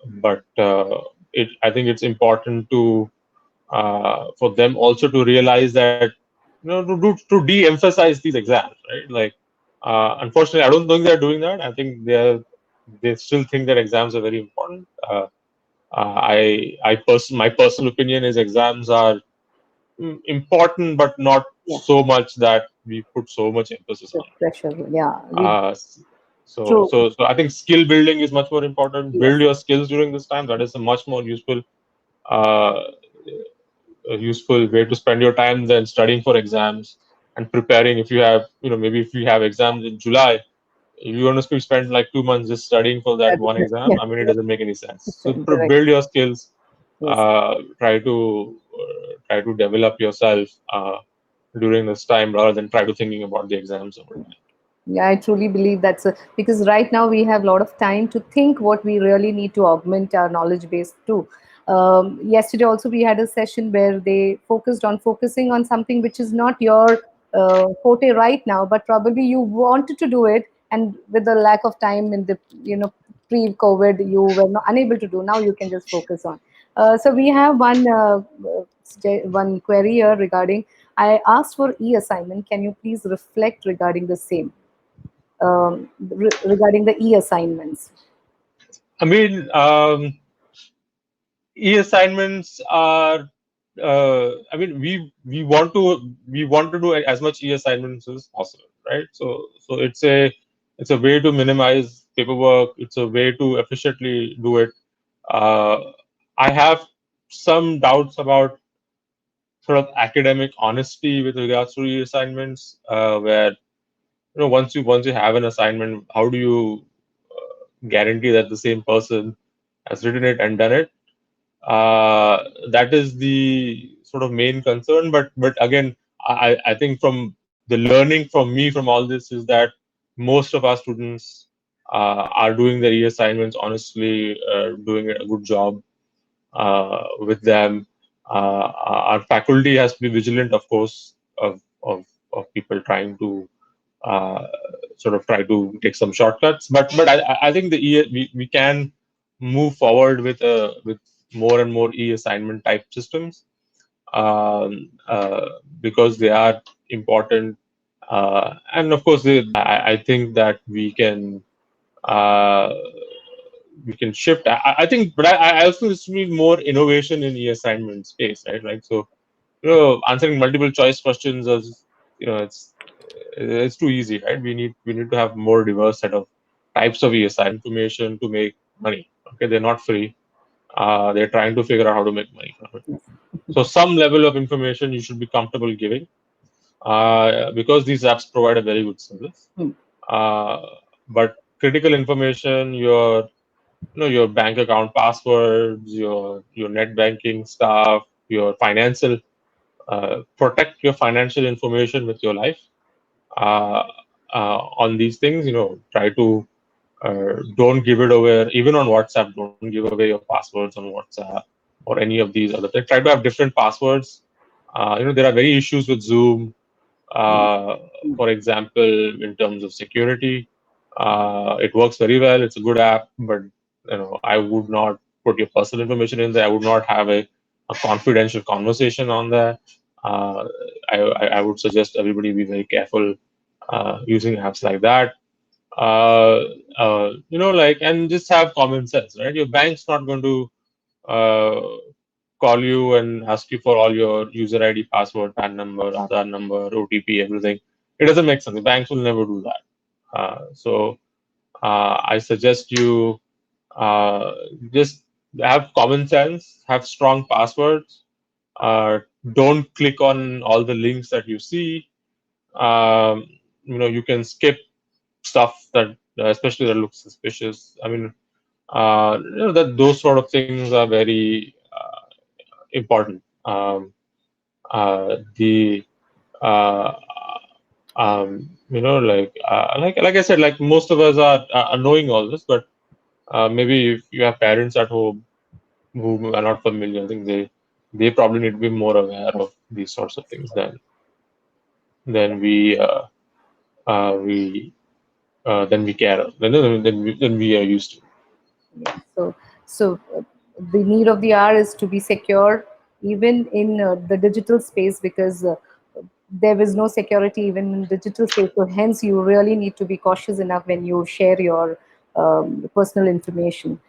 but I think it's important to for them also to realize that to de-emphasize these exams, right? Like, unfortunately, I don't think they're doing that. I think they still think that exams are very important. My personal opinion is exams are important, but not Yeah, so much that we put so much emphasis the on it. pressure. Yeah, we Uh, true. so I think skill building is much more important. Yes, Build your skills during this time. That is a much more uh, useful way to spend your time than studying for exams and preparing. If you have, maybe if you have exams in July, you want to spend like 2 months just studying for that that, one yeah, exam. I mean, it doesn't make any sense. So correct. build your skills. Yes. Try to develop yourself during this time rather than try to thinking about the exams over time. Yeah, I truly believe that's because right now we have a lot of time to think what we really need to augment our knowledge base to. Yesterday also we had a session where they focused on focusing on something which is not your forte right now, but probably you wanted to do it, and with the lack of time in the pre-COVID, you were not, unable to do. Now you can just focus on. So we have one query here regarding. I asked for e-assignment. Can you please reflect regarding the same? Regarding the e-assignments. I mean, e-assignments are. I mean, we want to do as much e-assignments as possible, right? So it's a way to minimize paperwork. It's a way to efficiently do it. Uh, I have some doubts about sort of academic honesty with regards to e-assignments, where once you have an assignment, how do you guarantee that the same person has written it and done it? That is the sort of main concern. But again, I think from the learning from me from all this is that most of our students are doing their e-assignments honestly, doing a good job with them. Our faculty has to be vigilant, of course, of people trying to uh, sort of try to take some shortcuts. But I think we can move forward with more and more e-assignment type systems, because they are important. And of course, I think that uh, we can shift. I think, but I also just need more innovation in e-assignment space, right? Like, so answering multiple choice questions is, it's too easy, right? We need to have more diverse set of types of e-assignment information to make money. Okay, they're not free. They're trying to figure out how to make money from it. So some level of information you should be comfortable giving, because these apps provide a very good service. Hmm. Uh, but critical information, your bank account passwords, your net banking stuff, your financial protect your financial information with your life. Uh, on these things, try to don't give it away. Even on WhatsApp, don't give away your passwords on WhatsApp or any of these other things. Try to have different passwords. There are very issues with Zoom, uh, for example, in terms of security. It works very well. It's a good app, but I would not put your personal information in there. I would not have a confidential conversation on there. Uh, I would suggest everybody be very careful using apps like that. Like, and just have common sense, right? Your bank's not going to uh, call you and ask you for all your user ID, password, PAN number, Aadhaar number, OTP, everything. It doesn't make sense. The banks will never do that. I suggest you uh, just have common sense, have strong passwords, uh, don't click on all the links that you see. You can skip stuff that especially that look suspicious. I mean, that those sort of things are very important. The uh, like I said, like most of us are knowing all this, but maybe if you have parents at home who are not familiar, I think they probably need to be more aware of these sorts of things than we than we care than we are used to. So, so the need of the hour is to be secure even in the digital space, because there is no security even in digital space. So hence, you really need to be cautious enough when you share your personal information.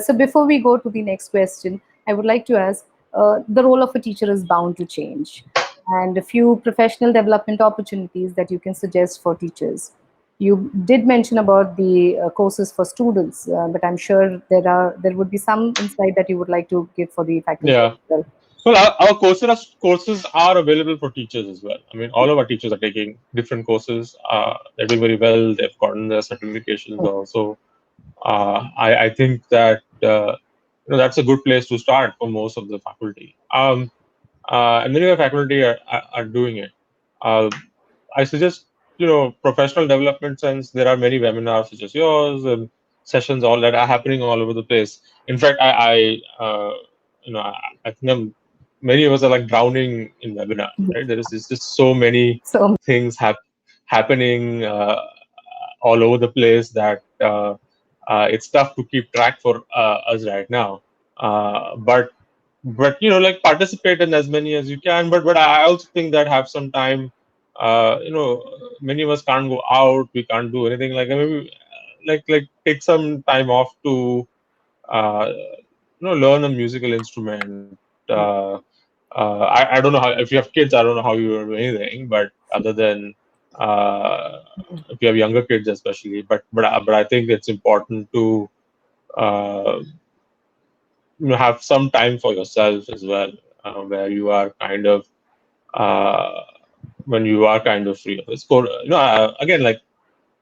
So before we go to the next question, I would like to ask, the role of a teacher is bound to change, and a few professional development opportunities that you can suggest for teachers. You did mention about the courses for students, but I'm sure there would be some insight that you would like to give for the faculty as Yeah. well. Well, our courses are available for teachers as well. I mean, all of our teachers are taking different courses. They're doing very well. They've gotten their certifications Okay. also. I think that that's a good place to start for most of the faculty. And many of the faculty are doing it. Uh, I suggest, professional development sense. There are many webinars such as yours and sessions all that are happening all over the place. In fact, I think many of us are like drowning in webinars, right? There's just so many So things happening all over the place that it's tough to keep track for us right now. But like participate in as many as you can. But I also think that have some time. Many of us can't go out. We can't do anything. Like maybe like take some time off to learn a musical instrument. I don't know how, if you have kids. I don't know how you will do anything. But other than uh, if you have younger kids, especially. But I think it's important to uh, have some time for yourself as well, where you are kind of uh, when you are kind of free. Again, like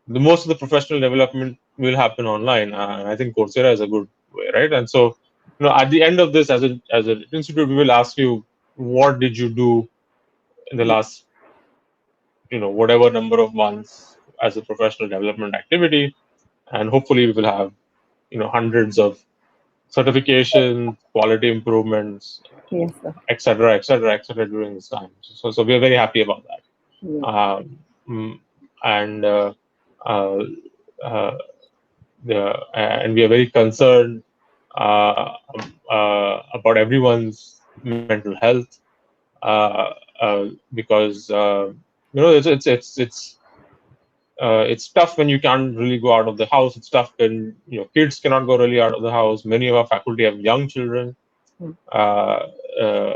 the most of the professional development will happen online, and I think Coursera is a good way, right? And so, at the end of this, as an institute, we will ask you, what did you do in the last, whatever number of months as a professional development activity, and hopefully we will have, hundreds of certification, quality improvements, yes, sir. et cetera, et cetera, et cetera during this time. So we are very happy about that. Yes. Mm, and uh, uh, and we are very concerned about everyone's mental health because it's tough when you can't really go out of the house. It's tough when kids cannot go really out of the house. Many of our faculty have young children. Mm. Uh, uh,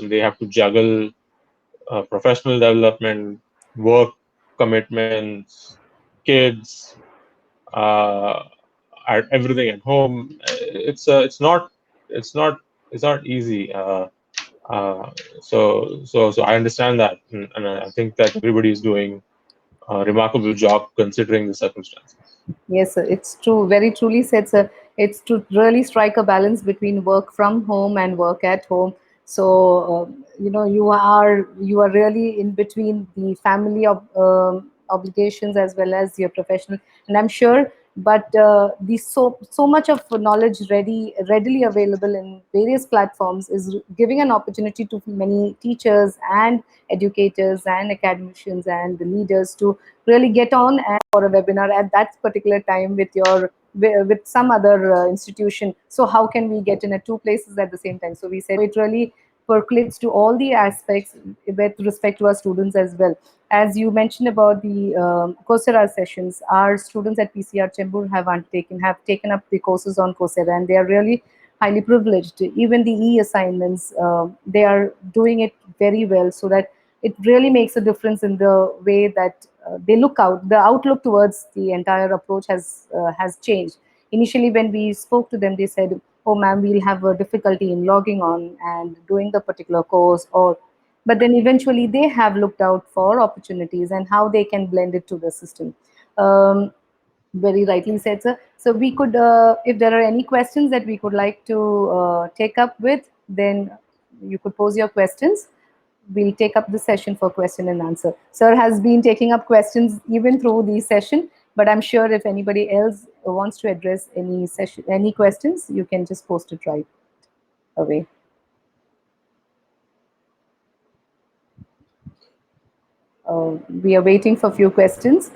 they have to juggle professional development, work commitments, kids, uh, everything at home. It's not easy. Uh, so I understand that, and I think that everybody is doing a remarkable job considering the circumstances. Yes, sir. It's true. Very truly said, sir. It's to really strike a balance between work from home and work at home. So you are really in between the family obligations as well as your professional. And I'm sure, but the so much of knowledge readily available in various platforms is giving an opportunity to many teachers and educators and academicians and the leaders to really get on for a webinar at that particular time with some other institution. So how can we get in at two places at the same time? So we said it really percolates to all the aspects with respect to our students as well. As you mentioned about the Coursera sessions, our students at PCR Chembur have taken up the courses on Coursera, and they are really highly privileged. Even the e-assignments, they are doing it very well, so that it really makes a difference in the way that they look out. The outlook towards the entire approach has changed. Initially, when we spoke to them, they said, "Oh, ma'am, we'll have a difficulty in logging on and doing the particular course," or but then eventually they have looked out for opportunities and how they can blend it to the system. Um, Very rightly said, sir. So we could, if there are any questions that we could like to take up with, then you could pose your questions. We'll take up the session for question and answer. Sir has been taking up questions even through the session, but I'm sure if anybody else wants to address any session, any questions, you can just post it right away. We are waiting for a few questions.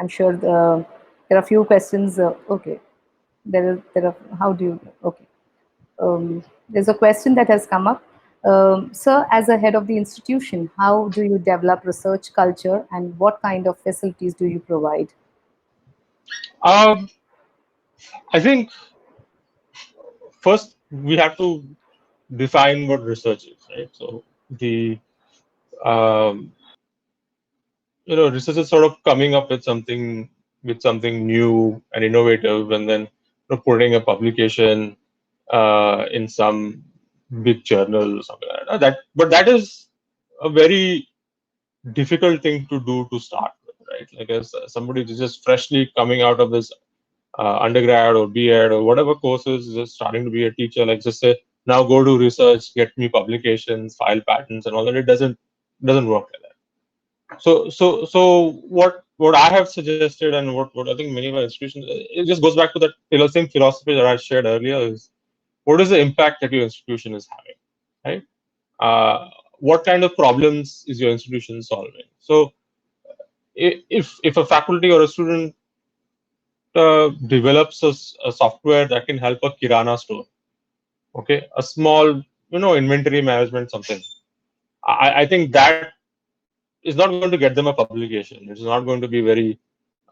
I'm sure there are few questions. Okay, there are. How do you? Okay, there's a question that has come up. Sir, as a head of the institution, how do you develop research culture, and what kind of facilities do you provide? Um, I think first we have to define what research is, right? So the um, research is sort of coming up with something new and innovative, and then putting a publication in some big journal or something like that. But that is a very difficult thing to do to start with, right? Like as somebody who's just freshly coming out of this undergrad or B.Ed or whatever courses, just starting to be a teacher, like just say now go do research, get me publications, file patents, and all that. It doesn't work like that. So what I have suggested, and what I think many of our institutions, it just goes back to that same philosophy that I shared earlier, is what is the impact that your institution is having, right? What kind of problems is your institution solving? So if a faculty or a student develops a software that can help a kirana store, okay, a small inventory management something, I think that is not going to get them a publication. It's not going to be very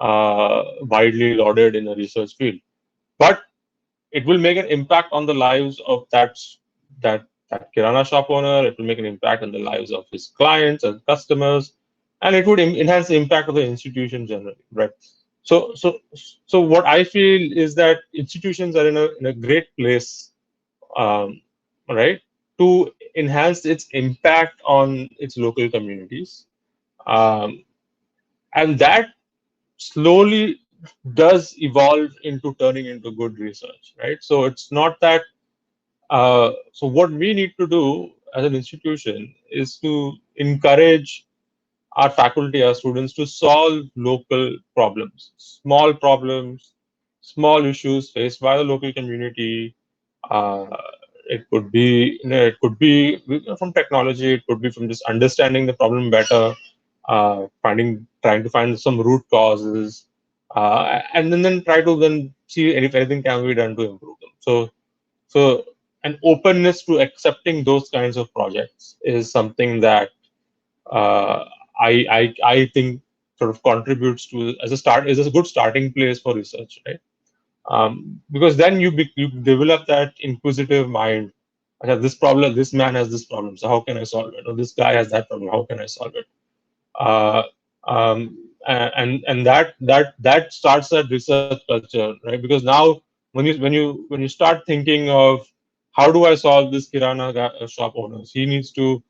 widely lauded in a research field, but it will make an impact on the lives of that kirana shop owner. It will make an impact on the lives of his clients and customers, and it would enhance the impact of the institution generally, right? So so so what I feel is that institutions are in a great place, um, right, to enhance its impact on its local communities, um, and that slowly does evolve into turning into good research, right? So it's not that. So what we need to do as an institution is to encourage our faculty, our students, to solve local problems, small issues faced by the local community. Uh, it could be, it could be from technology. It could be from just understanding the problem better, trying to find some root causes, and then try to then see if anything can be done to improve them. So an openness to accepting those kinds of projects is something that uh, I think sort of contributes to, as a start, is a good starting place for research, right? Because then you develop that inquisitive mind. Okay, this man has this problem, so how can I solve it? Or this guy has that problem, how can I solve it? uh, and that starts that research culture, right? Because now when you start thinking of how do I solve this shop owners, he needs to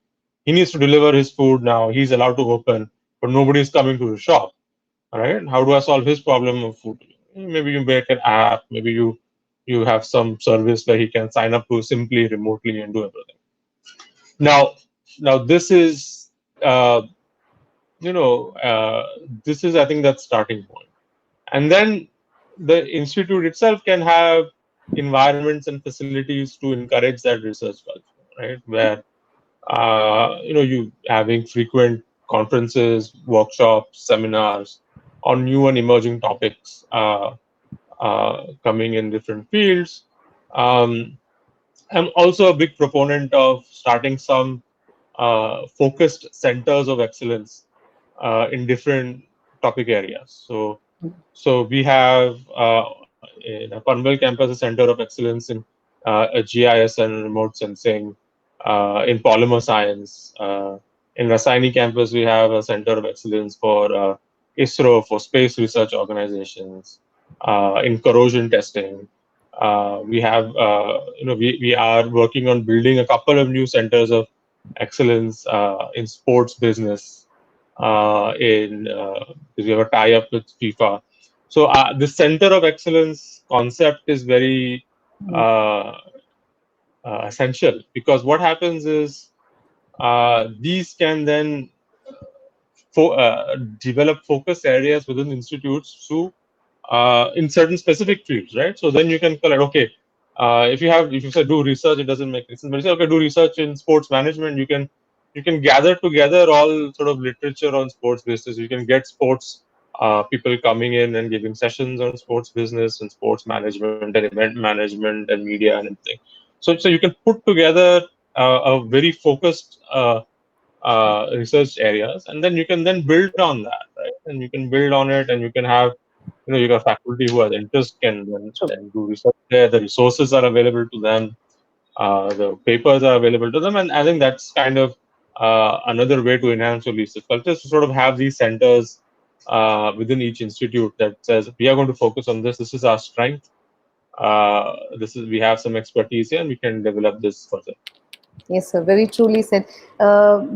deliver his food now. He's allowed to open, but nobody is coming to his shop. All right, how do I solve his problem of food? Maybe you make an app. Maybe you have some service where he can sign up to simply remotely and do everything. Now this is uh, you know, this is, I think, that starting point. And then the institute itself can have environments and facilities to encourage that research culture, right? Where, you having frequent conferences, workshops, seminars on new and emerging topics coming in different fields. Um, I'm also a big proponent of starting some focused centers of excellence in different topic areas. So we have in a Panvel campus a center of excellence in a GIS and remote sensing, in polymer science. In Rasaini campus, we have a center of excellence for ISRO, for space research organizations, in corrosion testing. We are working on building a couple of new centers of excellence in sports business, because we have a tie-up with FIFA. So the center of excellence concept is very uh, essential, because what happens is these can then develop focus areas within institutes to in certain specific fields, right? So then you can collect, okay, if you say do research, it doesn't make sense. But you say, okay, do research in sports management, you can gather together all sort of literature on sports business. You can get sports people coming in and giving sessions on sports business and sports management and event management and media and everything. So you can put together a very focused research areas, and then you can then build on that, right? And you can build on it, and you can have, you got faculty who has interest can True. then do research there. The resources are available to them, the papers are available to them, and I think that's kind of another way to enhance your research culture, is to sort of have these centers within each institute that says we are going to focus on this. This is our strength. This is, we have some expertise here, and we can develop this further. Yes, sir. Very truly said.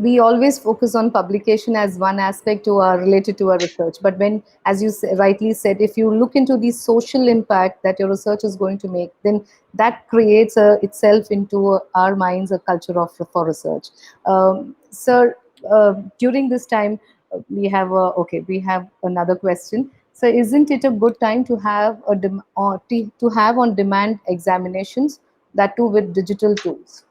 We always focus on publication as one aspect to our related to our research. But when, as you rightly said, if you look into the social impact that your research is going to make, then that creates itself into our minds a culture of for research. Sir, during this time, we have we have another question. So, isn't it a good time to have or to have on demand examinations, that too with digital tools?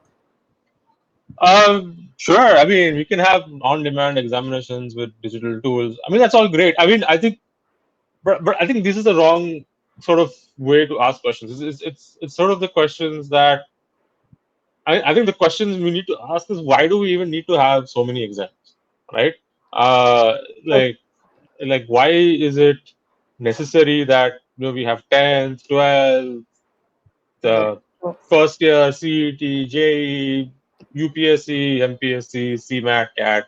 Sure. I mean, we can have on-demand examinations with digital tools. I mean, that's all great. I mean, I think, but I think this is the wrong sort of way to ask questions. It's sort of the questions that I think the questions we need to ask is, why do we even need to have so many exams, right? Uh, like why is it necessary that we have 10th, 12th, Yes. the first year CET, JEE, UPSC, MPSC, CMAT, CAT.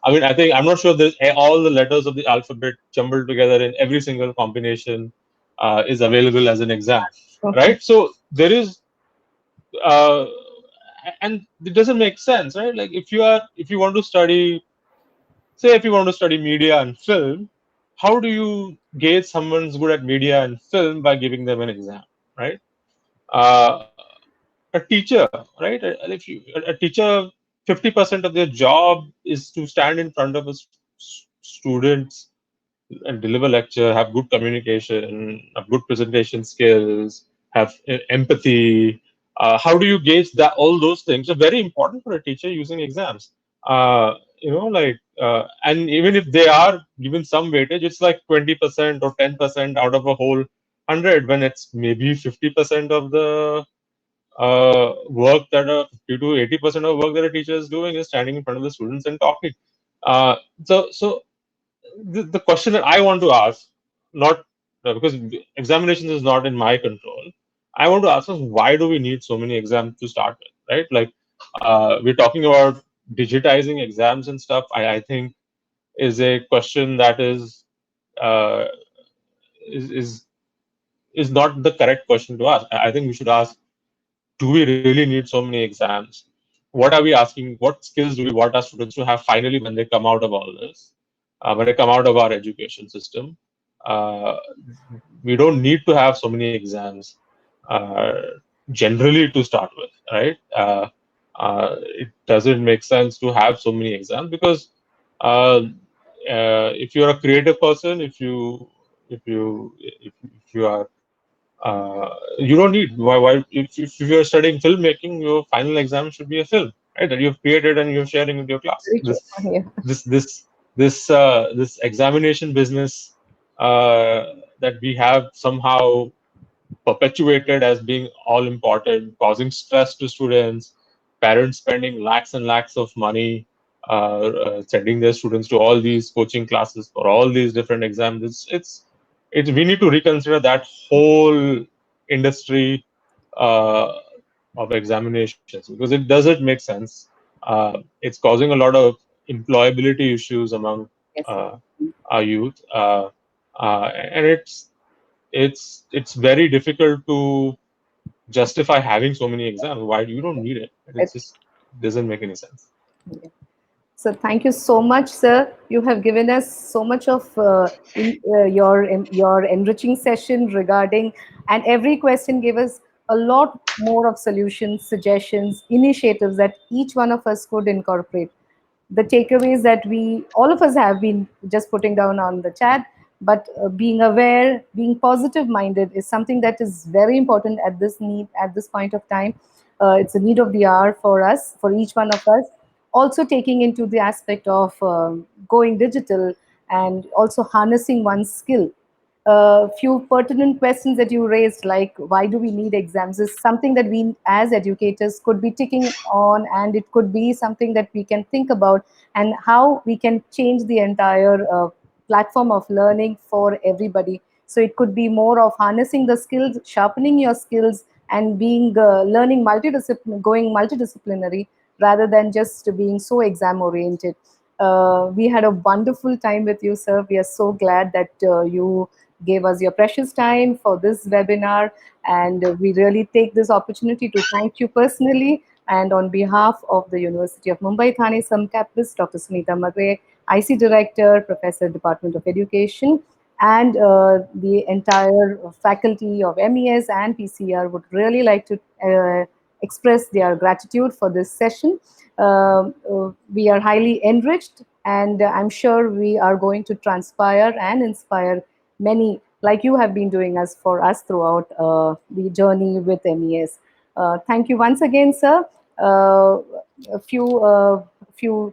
I mean, I think I'm not sure there's all the letters of the alphabet jumbled together in every single combination is available as an exam, right? So there is, uh, and it doesn't make sense, right? Like if you want to study, say, if you want to study media and film, how do you gauge someone's good at media and film? By giving them an exam, right? Uh, a teacher, right? If you a teacher, 50% of their job is to stand in front of students and deliver lecture, have good communication, have good presentation skills, have empathy. How do you gauge that? All those things are very important for a teacher using exams. And even if they are given some weightage, it's like 20% or 10% out of a whole 100, when it's maybe 50% of the work that 50 to 80% of work that a teacher is doing is standing in front of the students and talking. So the question that I want to ask, not because examinations is not in my control, I want to ask us, why do we need so many exams to start with, right? Like we're talking about digitizing exams and stuff. I think is a question that uh, is is is not the correct question to ask. I think we should ask, do we really need so many exams? What are we asking? What skills do we want our students to have finally when they come out of all this? When they come out of our education system, uh, we don't need to have so many exams uh, generally to start with, right? It doesn't make sense to have so many exams, because if you're a creative person, if you are you don't need, why if you're studying filmmaking, your final exam should be a film, right, that you've created and you're sharing with your class. Very true. Yeah. This this examination business that we have somehow perpetuated as being all important, causing stress to students, parents spending lakhs and lakhs of money sending their students to all these coaching classes for all these different exams. It's we need to reconsider that whole industry uh, of examinations, because it doesn't make sense. It's causing a lot of employability issues among Yes, sir. uh, our youth, and it's very difficult to justify having so many exams. Why, you don't need it? It It's, just doesn't make any sense. yeah. So thank you so much, sir. You have given us so much of your enriching session regarding, and every question gave us a lot more of solutions, suggestions, initiatives that each one of us could incorporate. The takeaways that we all of us have been just putting down on the chat, but being aware, being positive minded is something that is very important at this point of time. It's a need of the hour for us, for each one of us. Also taking into the aspect of going digital and also harnessing one's skill. A few pertinent questions that you raised, like why do we need exams, is something that we as educators could be ticking on, and it could be something that we can think about, and how we can change the entire platform of learning for everybody. So it could be more of harnessing the skills, sharpening your skills, and being learning going multidisciplinary rather than just being so exam oriented. We had a wonderful time with you, sir. We are so glad that you gave us your precious time for this webinar. And we really take this opportunity to thank you personally and on behalf of the University of Mumbai Thane Some Campus, Dr. Sunita Magre, IC Director, Professor, Department of Education, and the entire faculty of MES and PCR would really like to express their gratitude for this session. We are highly enriched, and I'm sure we are going to transpire and inspire many, like you have been doing us for us throughout the journey with MES. Thank you once again, sir. A few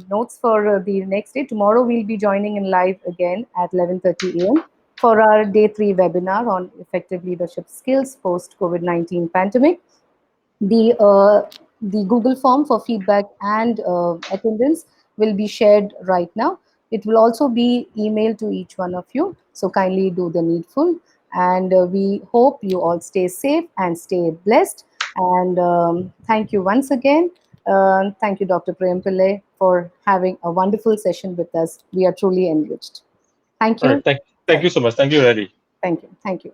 notes for the next day. Tomorrow we'll be joining in live again at 11:30 a.m. for our day 3 webinar on effective leadership skills post COVID-19 pandemic. The Google form for feedback and attendance will be shared right now. It will also be emailed to each one of you, so kindly do the needful. And we hope you all stay safe and stay blessed. And thank you once again. Thank you, Dr. Priam Pillai, for having a wonderful session with us. We are truly enriched. Thank All right. you. Thank you so much. Thank you, Reddy. Thank you. Thank you.